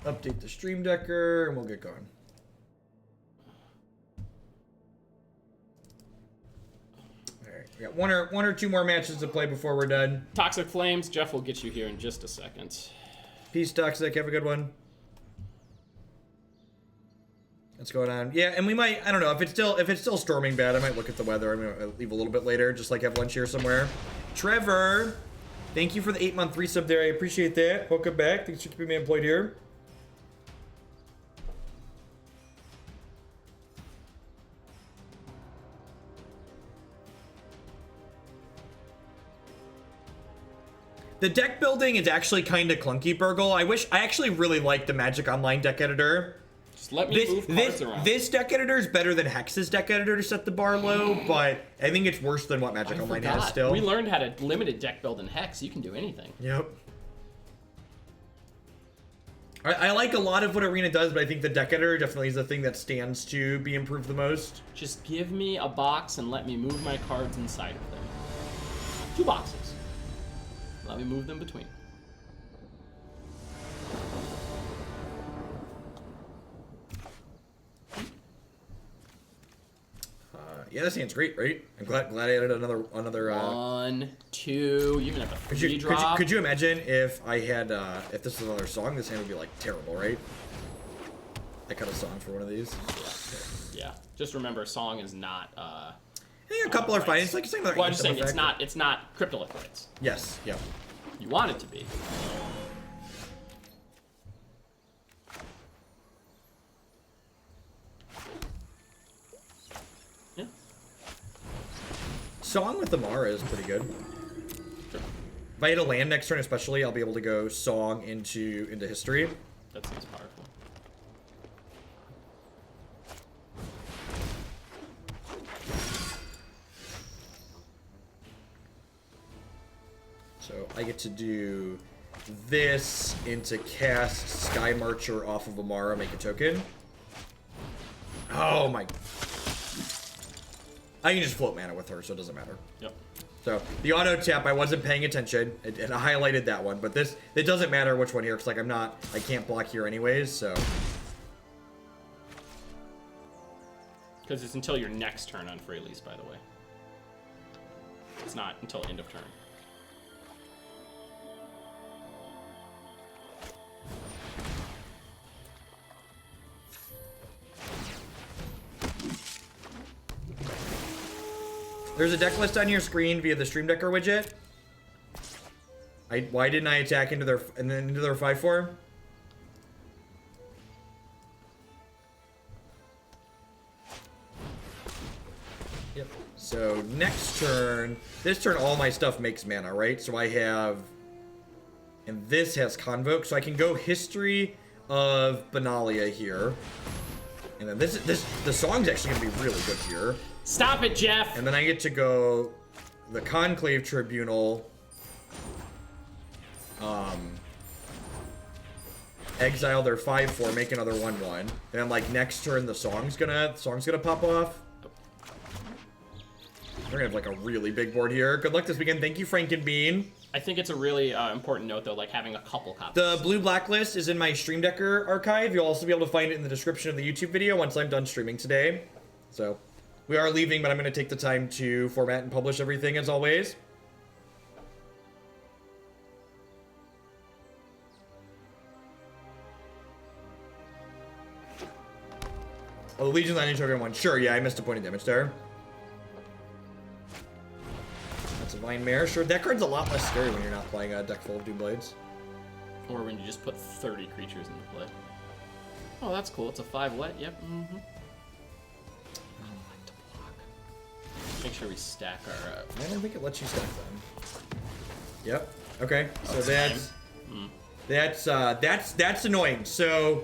Update the Stream Decker, and we'll get going. We got one or 2 more matches to play before we're done. Toxic Flames. Jeff will get you here in just a second. Peace, Toxic. Have a good one. What's going on? Yeah, and we might, I don't know, if it's still storming bad, I might look at the weather. I'm gonna leave a little bit later, just like have lunch here somewhere. Trevor, thank you for the 8-month resub there. I appreciate that. Welcome back. Thanks for keeping me employed here. The deck building is actually kind of clunky, Burgle. I actually really like the Magic Online deck editor. Just let me move cards around. This deck editor is better than Hex's deck editor to set the bar low, but I think it's worse than what Magic Online has still. We learned how to limited deck build in Hex. You can do anything. Yep. I like a lot of what Arena does, but I think the deck editor definitely is the thing that stands to be improved the most. Just give me a box and let me move my cards inside of them. 2 boxes. Let me move them between. Yeah, this hand's great, right? I'm glad I added another. 1, 2. You even have a 3 drop. Could you imagine if I had if this was another song? This hand would be like terrible, right? I cut a song for one of these. Yeah. Just remember, song is not. I think a couple are fine. It's like saying. Well, I'm just saying it's not Cryptolith rights. Yes. Yeah. You want it to be. Yeah. Song with Emmara is pretty good. Sure. If I hit a land next turn, especially, I'll be able to go Song into History. That seems powerful. So I get to do this into cast Skymarcher off of Emmara, make a token. Oh my. I can just float mana with her, so it doesn't matter. Yep. So the auto tap, I wasn't paying attention, and I highlighted that one, but this, it doesn't matter which one here, because like I can't block here anyways, so. Because it's until your next turn on Freyalise, by the way. It's not until end of turn. There's a deck list on your screen via the Stream Decker widget. Why didn't I attack into their 5/4? Yep. So next turn, this turn all my stuff makes mana, right? So I have, and this has Convoke, so I can go History of Benalia here. And then the song's actually gonna be really good here. Stop it, Jeff! And then I get to go the Conclave Tribunal. Exile their 5/4, make another 1/1. And then like next turn the song's gonna pop off. We're gonna have like a really big board here. Good luck this weekend. Thank you, Frankenbean. I think it's a really important note though, like having a couple copies. The blue blacklist is in my Stream Decker archive. You'll also be able to find it in the description of the YouTube video once I'm done streaming today. So we are leaving, but I'm going to take the time to format and publish everything as always. Oh, the Legion Landing Token 1. Sure, yeah, I missed a point of damage there. That's a Vine Mare. Sure, that card's a lot less scary when you're not playing a deck full of Doomblades. Or when you just put 30 creatures into play. Oh, that's cool. It's a 5 wet. Yep. Mm-hmm. Make sure we stack our. I don't think it lets you stack them. Yep. Okay. So that's annoying. So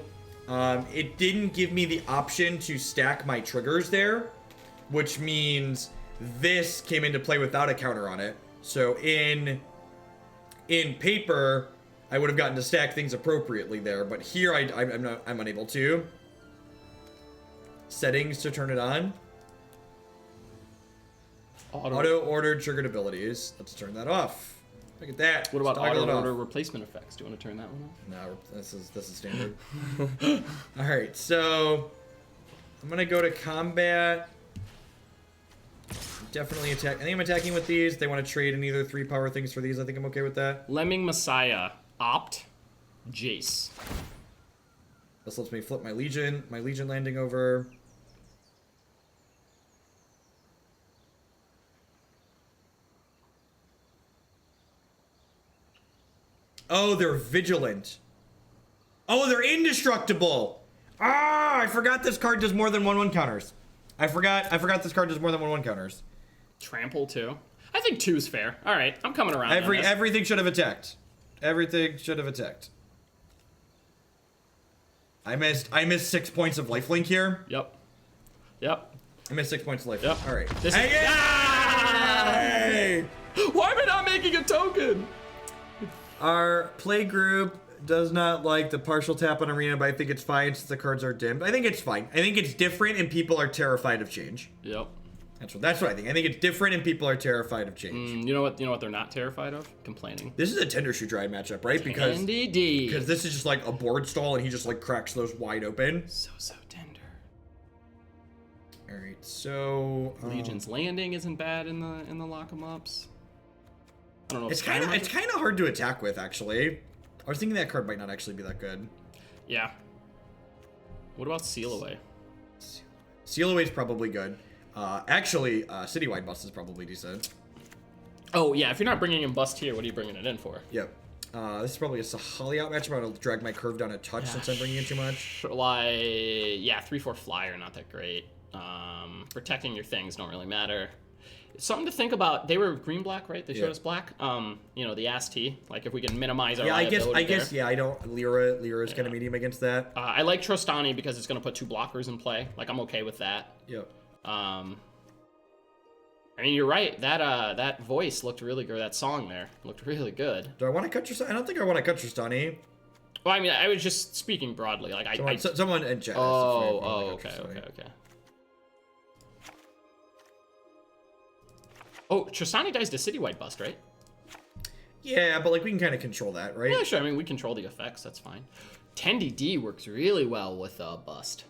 it didn't give me the option to stack my triggers there, which means this came into play without a counter on it. So in paper, I would have gotten to stack things appropriately there, but here I'm unable to. Settings to turn it on. Auto-ordered triggered abilities. Let's turn that off. Look at that. What about auto-order replacement effects? Do you want to turn that one off? No, this is standard. All right, so I'm gonna go to combat. Definitely attack. I think I'm attacking with these. They want to trade in either 3 power things for these. I think I'm okay with that. Lemming Messiah, Opt, Jace. This lets me flip my Legion landing over. Oh, they're vigilant. Oh, they're indestructible. Ah, I forgot this card does more than 1/1 counters. I forgot this card does more than 1/1 counters. Trample 2. I think 2 is fair. All right, I'm coming around. Everything should have attacked. Everything should have attacked. I missed 6 points of lifelink here. Yep. I missed 6 points of lifelink. Yep. All right. Hey! Why am I not making a token? Our play group does not like the partial tap on Arena, but I think it's fine since the cards are dimmed. I think it's fine. I think it's different and people are terrified of change. Yep. That's what I think. I think it's different and people are terrified of change. You know what they're not terrified of? Complaining. This is a Tender Shoe Dry matchup, right? Because this is just like a board stall and he just like cracks those wide open. So tender. All right, so Legion's Landing isn't bad in the lock 'em ups. I don't know. It's kind of hard to attack with, actually. I was thinking that card might not actually be that good. Yeah. What about Seal Away? Seal Away is probably good. Actually, Citywide Bust is probably decent. Oh yeah, if you're not bringing in Bust here, what are you bringing it in for? Yep. This is probably a Sahali out matchup. I'm gonna drag my curve down a touch since I'm bringing in too much. Like, yeah, 3/4 flyer, not that great. Protecting your things don't really matter. something to think about. They were green black, right? They showed us black. You know, the AST. Like if we can minimize our liability I guess yeah. I don't. Lyra's kind of medium against that. I like Trostani because it's going to put 2 blockers in play. Like I'm okay with that. Yep. I mean, you're right. That voice looked really good. That song there looked really good. Do I want to cut Trostani? I don't think I want to cut Trostani. Well, I mean, I was just speaking broadly. Like someone in chat. Okay. Oh, Trostani dies to Citywide Bust, right? Yeah, but like we can kind of control that, right? Yeah, sure. I mean, we control the effects. That's fine. 10DD works really well with Bust.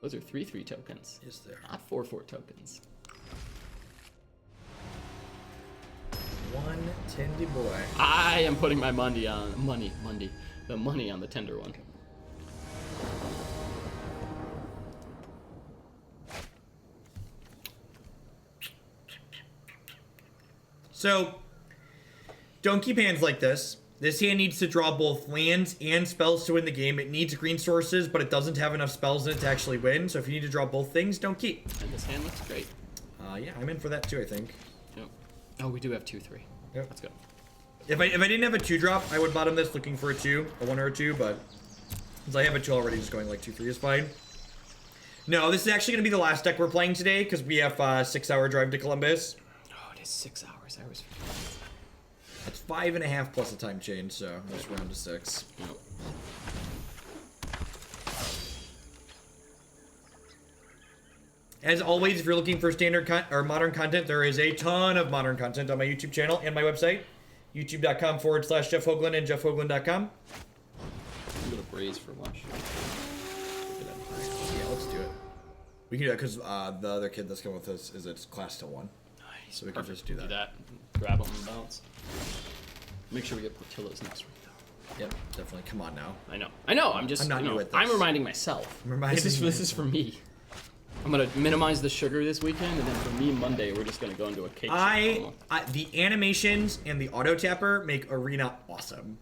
Those are 3/3 tokens. Is there? Not 4/4 tokens. 110 boy. I am putting my money on the money on the tender one. So, don't keep hands like this. This hand needs to draw both lands and spells to win the game. It needs green sources, but it doesn't have enough spells in it to actually win. So if you need to draw both things, don't keep. And this hand looks great. Yeah, I'm in for that too, I think. Yep. Oh, we do have 2/3. Yep. That's good. If I didn't have a 2-drop, I would bottom this looking for a 2, a 1 or a 2, but since I have a 2 already, just going like 2/3 is fine. No, this is actually going to be the last deck we're playing today because we have a 6-hour drive to Columbus. Oh, it is 6 hours. I was forgetting. That's 5.5 plus a time change, so let's round to 6. Yep. As always, if you're looking for standard or modern content, there is a ton of modern content on my YouTube channel and my website, youtube.com/Jeff Hoagland and jeffhoagland.com. I'm gonna braise for lunch. Yeah, let's do it. We can do that because the other kid that's coming with us is it's class till 1. Nice. So we can just do that. Do that. Grab them and bounce. Make sure we get Portillo's next week, though. Yep, definitely. Come on now. I know. I'm just. I'm not new at this. I'm reminding myself. This is for me. I'm gonna minimize the sugar this weekend, and then for me Monday we're just gonna go into a cake. The animations and the auto tapper make Arena awesome.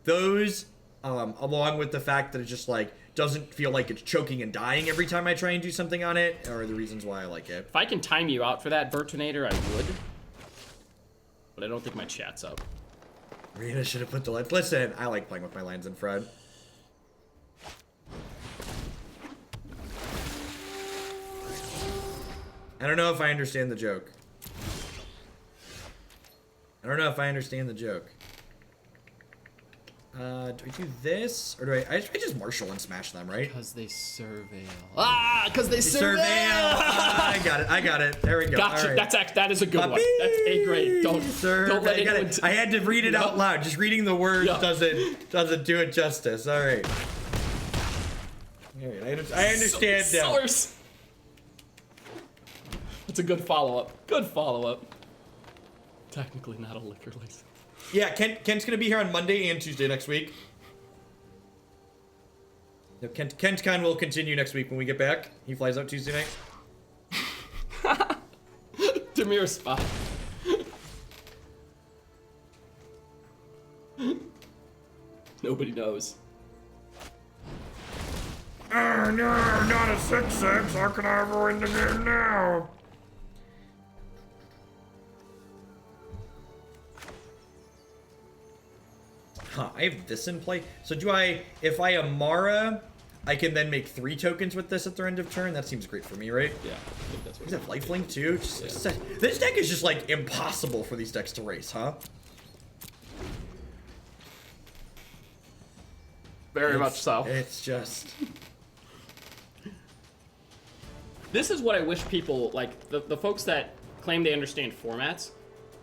Those along with the fact that it just like doesn't feel like it's choking and dying every time I try and do something on it, are the reasons why I like it. If I can time you out for that, Bertonator, I would. But I don't think my chat's up. Arena should have put the lines. Listen, I like playing with my lines in front. I don't know if I understand the joke. Do I do this? Or do I just Marshal and smash them, right? Because they surveil. Because they surveil! I got it. There we go. Gotcha. Right. That is a good one. That's A grade. Don't let it. I had to read it out loud. Just reading the words doesn't do it justice. All right. I understand now. Source. That's a good follow-up. Technically not a liquor license. Yeah, Kent's gonna be here on Monday and Tuesday next week. No, Kent Con will continue next week when we get back. He flies out Tuesday night. Demir spot. Nobody knows. Oh no, not a 6/6. How can I ever win the game now? Huh, I have this in play. So if I Emmara, I can then make 3 tokens with this at the end of turn? That seems great for me, right? Yeah, I think that's what. Is that lifelink too? This deck is just like impossible for these decks to race, huh? Very much so. It's just... This is what I wish people, like, the folks that claim they understand formats,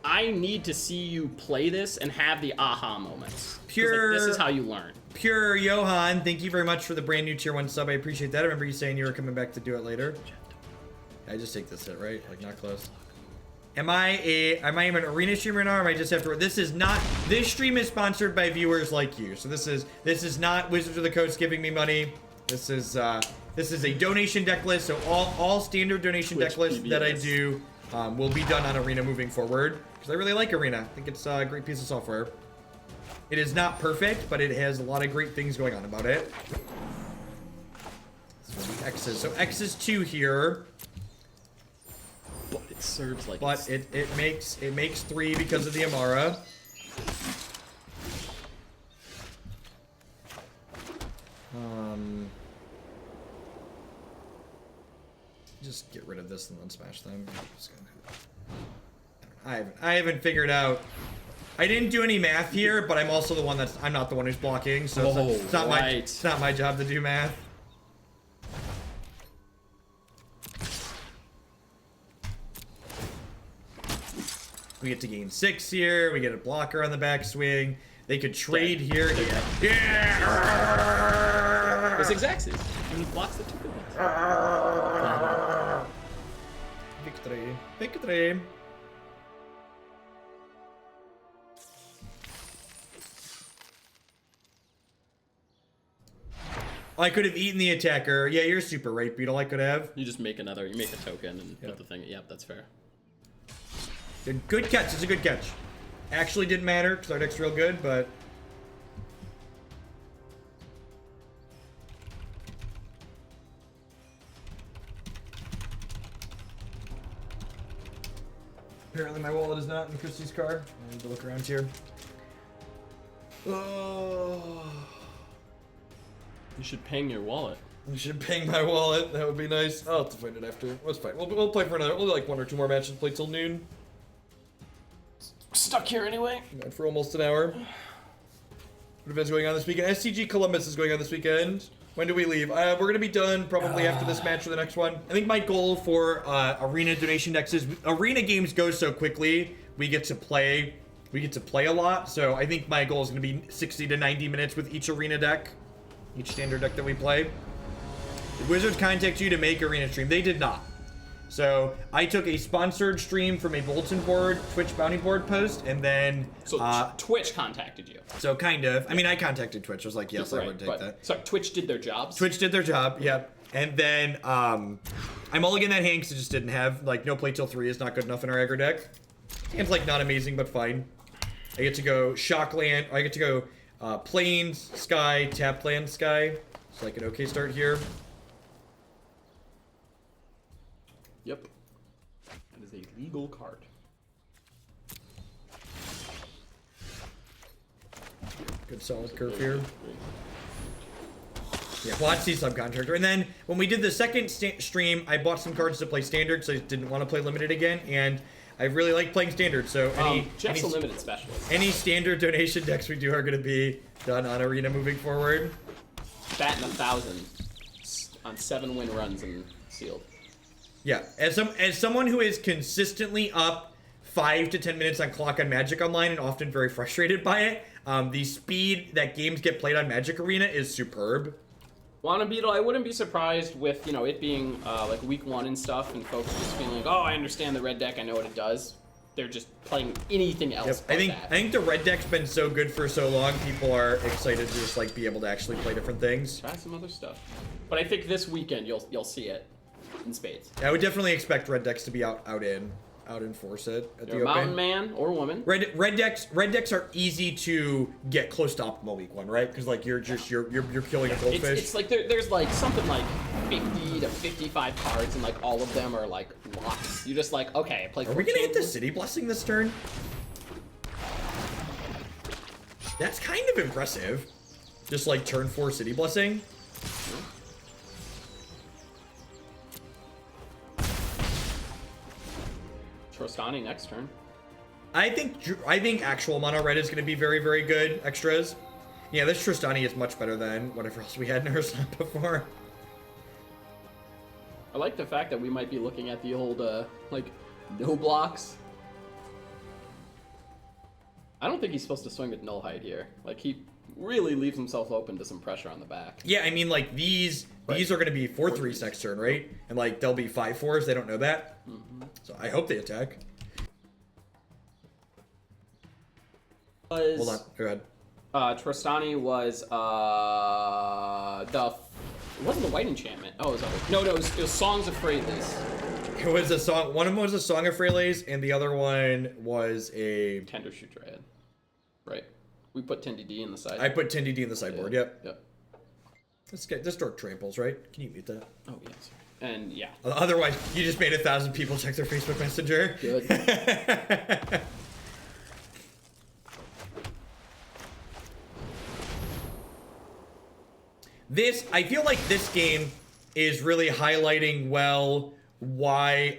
I need to see you play this and have the aha moments. This is how you learn. Pure Johan, thank you very much for the brand new tier 1 sub. I appreciate that. I remember you saying you were coming back to do it later. I just take this hit, right? Like, not close. Am I an arena streamer now, or am I just after? This stream is sponsored by viewers like you. So this is not Wizards of the Coast giving me money. This is a donation deck list. So all standard donation deck lists that I do will be done on Arena moving forward, because I really like Arena. I think it's a great piece of software. It is not perfect, but it has a lot of great things going on about it. So the X's. So X is 2 here. But it serves like. But it makes 3 because of the Emmara. Just get rid of this and then smash them. I haven't figured out. I didn't do any math here, but I'm also the one I'm not the one who's blocking, so it's not my job to do math. We get to gain 6 here. We get a blocker on the backswing. They could trade here. Yeah. It's Xaxes. And he blocks the 2 good ones. Victory. Victory. I could have eaten the attacker. Yeah, you're super right, Beetle. I could have. You just make another. You make a token and put the thing. Yep, that's fair. Good catch. It's a good catch. Actually didn't matter because our deck's real good, but. Apparently my wallet is not in Christy's car. I need to look around here. Oh. You should ping your wallet. You should ping my wallet. That would be nice. I'll have to find it after. That's fine. We'll play for another. We'll do like 1 or 2 more matches. Play till noon. Stuck here anyway. Going for almost an hour. What events going on this weekend? SCG Columbus is going on this weekend. When do we leave? We're going to be done probably after this match or the next one. I think my goal for arena donation decks is arena games go so quickly. We get to play a lot. So I think my goal is going to be 60 to 90 minutes with each arena deck, each standard deck that we play. Did Wizards contact you to make arena stream? They did not. So I took a sponsored stream from a bulletin board, Twitch bounty board post, and then Twitch contacted you. So kind of. I mean, I contacted Twitch. I was like, yes, I would take that. So Twitch did their jobs. Twitch did their job. Yep. And then I'm mulligan that hand because I just didn't have like no play till 3 is not good enough in our aggro deck. Hand's like not amazing, but fine. I get to go Shockland. I get to go Plains, Sky, tapped land, Sky. It's like an okay start here. Yep. That is a legal card. Good solid curve here. Yeah, WotC subcontractor. And then when we did the second stream, I bought some cards to play standard because I didn't want to play limited again, and I really like playing standard. So Jeff's a limited specialist. Any standard donation decks we do are going to be done on arena moving forward. Batting 1,000 on 7 win runs and sealed. Yeah, as someone who is consistently up 5 to 10 minutes on clock on Magic Online and often very frustrated by it, the speed that games get played on Magic Arena is superb. Wanna Beetle, I wouldn't be surprised with, it being like week 1 and stuff, and folks just feeling like, oh, I understand the red deck, I know what it does. They're just playing anything else. Yep. I think the red deck's been so good for so long, people are excited to just like be able to actually play different things. Try some other stuff. But I think this weekend you'll see it in spades. Yeah, I would definitely expect red decks to be out in force it at the open. Mountain man or woman. Red decks are easy to get close to optimal week 1, right? Because like you're killing a goldfish. It's like there's like something like 50 to 55 cards, and like all of them are like locks. You're just like, okay, I play. Are we gonna hit the City Blessing this turn? That's kind of impressive. Just like turn 4 City Blessing. Trostani next turn. I think actual mono red is going to be very, very good extras. Yeah, this Trostani is much better than whatever else we had in our slot before. I like the fact that we might be looking at the old like no blocks. I don't think he's supposed to swing with null hide here. Like he really leaves himself open to some pressure on the back. Yeah, I mean like these are going to be 4/3s next turn, right? And like they'll be 5/4s. They don't know that. So I hope they attack. Hold on, go ahead. Trostani was it wasn't the white enchantment. Oh, it was Songs of Freyalise. It was a song. One of them was a Song of Freyalise, and the other one was a Tender Shoot Dryad. Right. We put 10DD in the side. I put 10DD in the sideboard. Yep. Yep. Let's get this dork tramples, right? Can you mute that? Oh yeah, And yeah. Otherwise, you just made 1,000 people check their Facebook Messenger. Good. I feel like this game is really highlighting well why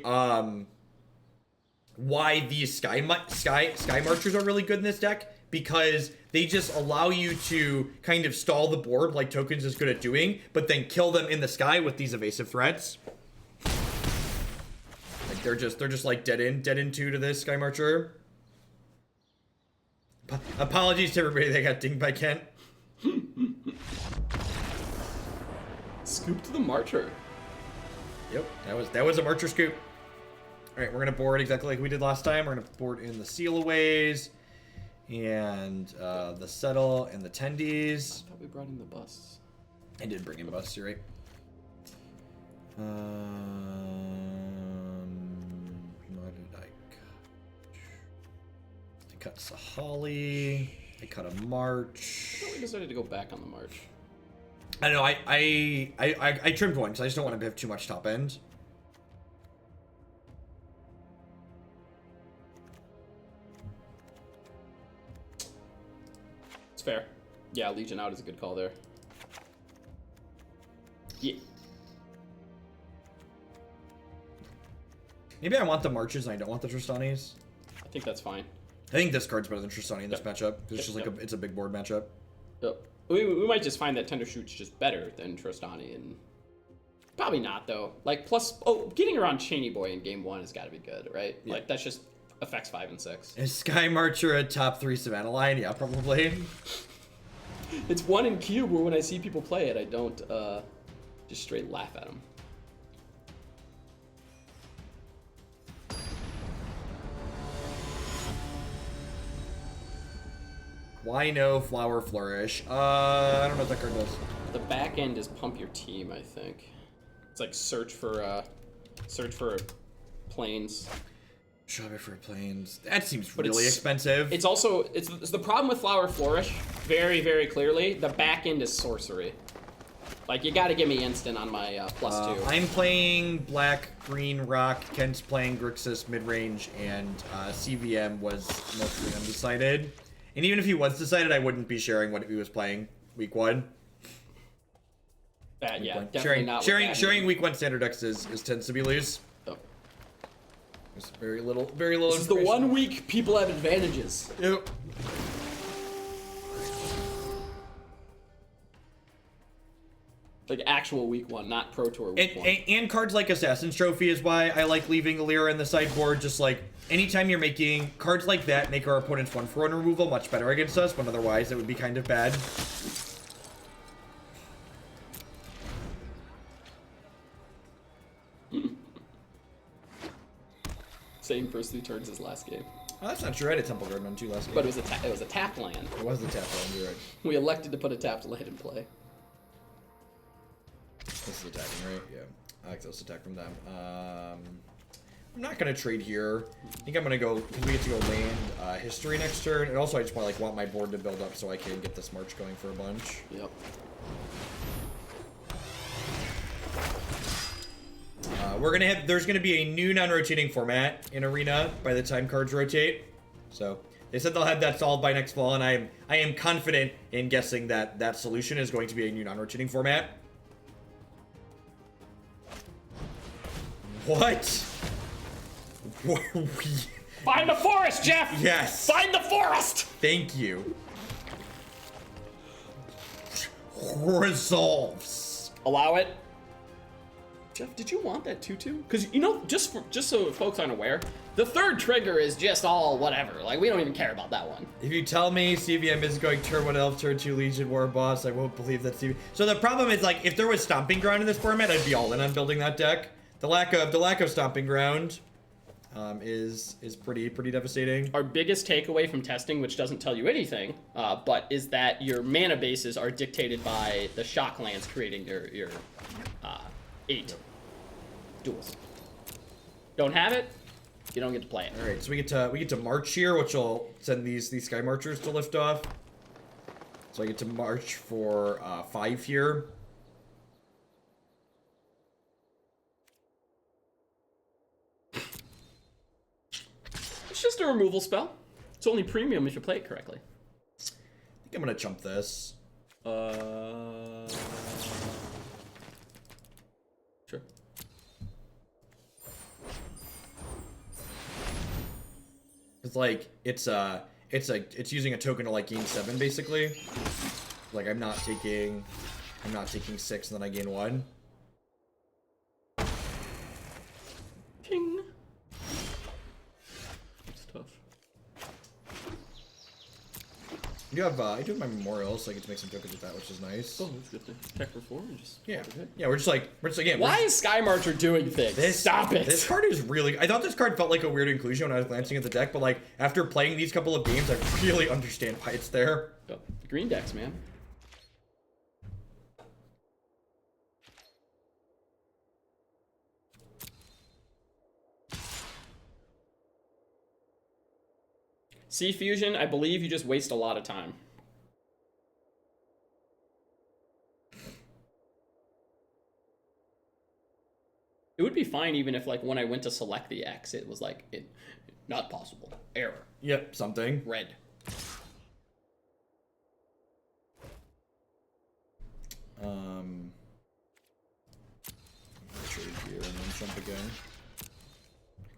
these Sky Marchers are really good in this deck, because they just allow you to kind of stall the board like Tokens is good at doing, but then kill them in the sky with these evasive threats. Like they're just like dead in 2 to this Sky Marcher. Apologies to everybody that got dinged by Kent. Scoop to the Marcher. Yep, that was a Marcher scoop. All right, we're gonna board exactly like we did last time. We're gonna board in the Sealaways and the Settle and the Tendies. I thought we brought in the busts. I did bring in busts, you're right. What did I cut? I cut Sahali. I cut a March. I thought we decided to go back on the March. I know. I trimmed one because I just don't want to have too much top end. It's fair. Yeah, Legion out is a good call there. Yeah. Maybe I want the Marches and I don't want the Tristanis. I think that's fine. I think this card's better than Tristani in this matchup. It's just like it's a big board matchup. Yep. We might just find that Tender Shoot's just better than Tristani, and probably not though. Like plus, getting around Cheney Boy in game 1 has got to be good, right? Yeah. Like that's just effects 5 and 6. Is Skymarcher a top 3 Savannah line? Yeah, probably. It's 1 in cube where when I see people play it, I don't just straight laugh at them. Why no Flower Flourish? I don't know what that card does. The back end is pump your team, I think. It's like search for planes. Strawberry for planes. That seems really expensive. It's also it's the problem with Flower Flourish. Very, very clearly, the back end is sorcery. Like you got to give me instant on my +2. I'm playing black, green, rock. Kent's playing Grixis mid-range, and CVM was mostly undecided. And even if he was decided, I wouldn't be sharing what he was playing week 1. Bad, yeah, one. definitely not. Sharing week 1 standard decks is tends to be loose. Oh. There's very little. This is the 1 week people have advantages. Yep. Like actual week 1, not Pro Tour week 1. And cards like Assassin's Trophy is why I like leaving Lyra in the sideboard. Just like anytime you're making cards like that, make our opponent's 1/1 removal much better against us, but otherwise it would be kind of bad. Same first 3 turns as last game. Oh, that's not true. I had a Temple Garden on 2 last game. But it was a tap land. It was the tap land, you're right. We elected to put a tapped land in play. This is attacking, right? Yeah. Exos attack from them. I'm not gonna trade here. I think I'm gonna go because we get to go land history next turn, and also I just want my board to build up so I can get this march going for a bunch. Yep. There's gonna be a new non-rotating format in Arena by the time cards rotate. So they said they'll have that solved by next fall, and I am confident in guessing that that solution is going to be a new non-rotating format. What? Find the forest, Jeff! Yes! Find the forest! Thank you. Resolves. Allow it. Jeff, did you want that 2/2? Because, you know, just so folks aren't aware, the 3rd trigger is just all whatever. Like, we don't even care about that one. If you tell me CVM is going turn 1 Elf, turn 2 Legion War Boss, I won't believe that CVM. So the problem is, like, if there was Stomping Ground in this format, I'd be all in on building that deck. The lack of Stomping Ground is pretty devastating. Our biggest takeaway from testing, which doesn't tell you anything, but is that your mana bases are dictated by the shock lands creating your 8 duels. Don't have it, you don't get to play it. All right, so we get to march here, which will send these Sky Marchers to lift off. So I get to march for 5 here. a removal spell. It's only premium if you play it correctly. I think I'm gonna chump this. Sure. It's like it's using a token to like gain 7 basically. Like I'm not taking 6 and then I gain 1. Ping. It's tough. I do have my memorial, so I get to make some tokens with that, which is nice. Oh, that's good thing. Attack for 4 and just Yeah, we're just again. Why is Skymarcher doing things? Stop it. This card is really. I thought this card felt like a weird inclusion when I was glancing at the deck, but like after playing these couple of games, I really understand why it's there. Oh, the green decks, man. Sea Fusion, I believe you just waste a lot of time. It would be fine even if, like, when I went to select the X, it was like, not possible. Error. Yep, something. Red. Trade here and then jump again.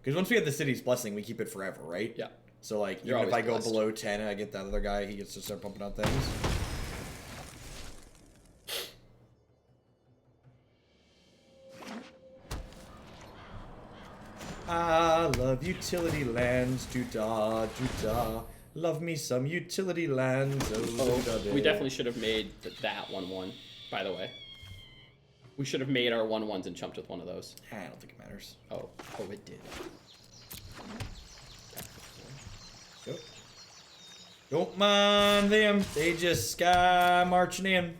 Because once we have the City's Blessing, we keep it forever, right? Yeah. So, like, You're even if I go blessed. below 10 and I get that other guy, he gets to start pumping out things. I love utility lands, doo-da, doo-da. Love me some utility lands. Oh, we definitely should have made that 1/1, by the way. We should have made our 1/1s and jumped with one of those. I don't think it matters. Oh, it did. Yep. Don't mind them. They just sky marching in.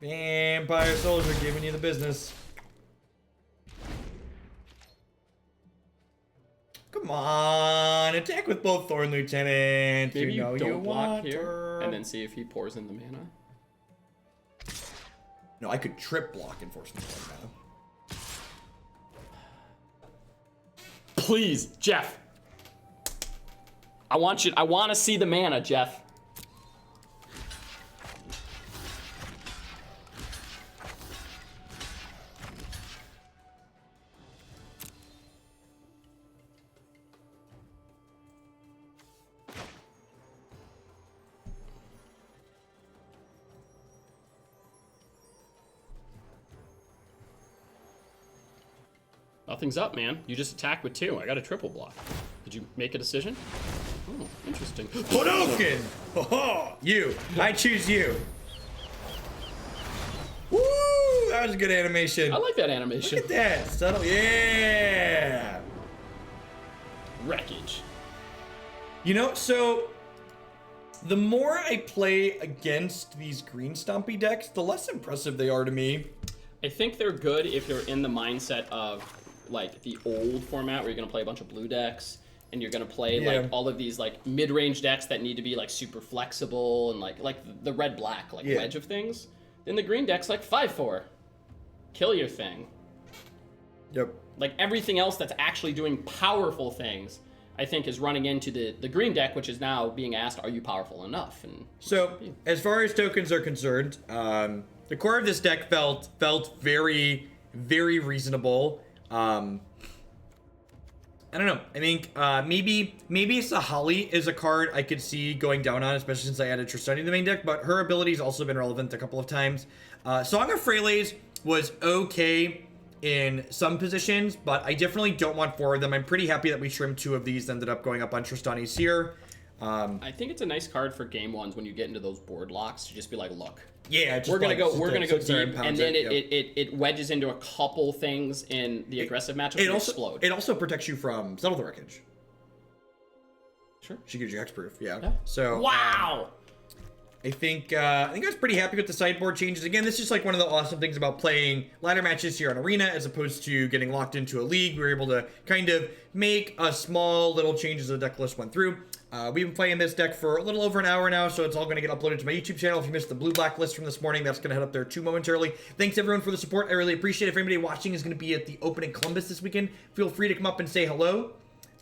Vampire soldier giving you the business. Come on, attack with both Thorn Lieutenant. Maybe you know don't you block want here, her. and then see if he pours in the mana. No, I could trip block and force him to play mana. Please, Jeff. I want to see the mana, Jeff. Nothing's up, man. You just attack with 2. I got a triple block. Did you make a decision? Oh, interesting. Hadouken! Oh, you. I choose you. Woo! That was a good animation. I like that animation. Look at that. Subtle. Yeah. Wreckage. You know, so the more I play against these green stompy decks, the less impressive they are to me. I think they're good if you're in the mindset of like the old format where you're gonna play a bunch of blue decks and you're gonna play like all of these like mid-range decks that need to be like super flexible and like the red-black like wedge of things. Then the green deck's like 5/4. Kill your thing. Yep. Like everything else that's actually doing powerful things, I think is running into the green deck, which is now being asked, are you powerful enough? And so as far as tokens are concerned, the core of this deck felt very, very reasonable. I don't know. I think maybe Sahali is a card I could see going down on, especially since I added Tristani to the main deck, but her ability's also been relevant a couple of times. Song of Freyalise was okay in some positions, but I definitely don't want 4 of them. I'm pretty happy that we trimmed 2 of these, ended up going up on Tristani's here. I think it's a nice card for game 1s when you get into those board locks to just be like, look, yeah, we're gonna go deep, and then it, it wedges into a couple things in the aggressive matchup and explode. It also protects you from Settle the Wreckage. Sure. She gives you hexproof, yeah. So wow. I think I was pretty happy with the sideboard changes. Again, this is just like one of the awesome things about playing ladder matches here on Arena as opposed to getting locked into a league. We were able to kind of make a small little changes the deck list went through. We've been playing this deck for a little over an hour now, so it's all going to get uploaded to my YouTube channel. If you missed the blue-black list from this morning, that's going to head up there too momentarily. Thanks, everyone, for the support. I really appreciate it. If anybody watching is going to be at the Open in Columbus this weekend, feel free to come up and say hello.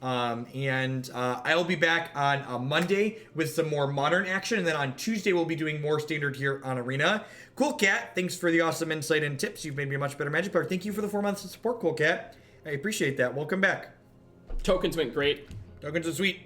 I will be back on Monday with some more modern action, and then on Tuesday we'll be doing more standard here on Arena. Cool Cat, thanks for the awesome insight and tips. You've made me a much better Magic player. Thank you for the 4 months of support, Cool Cat. I appreciate that. Welcome back. Tokens went great. Tokens are sweet.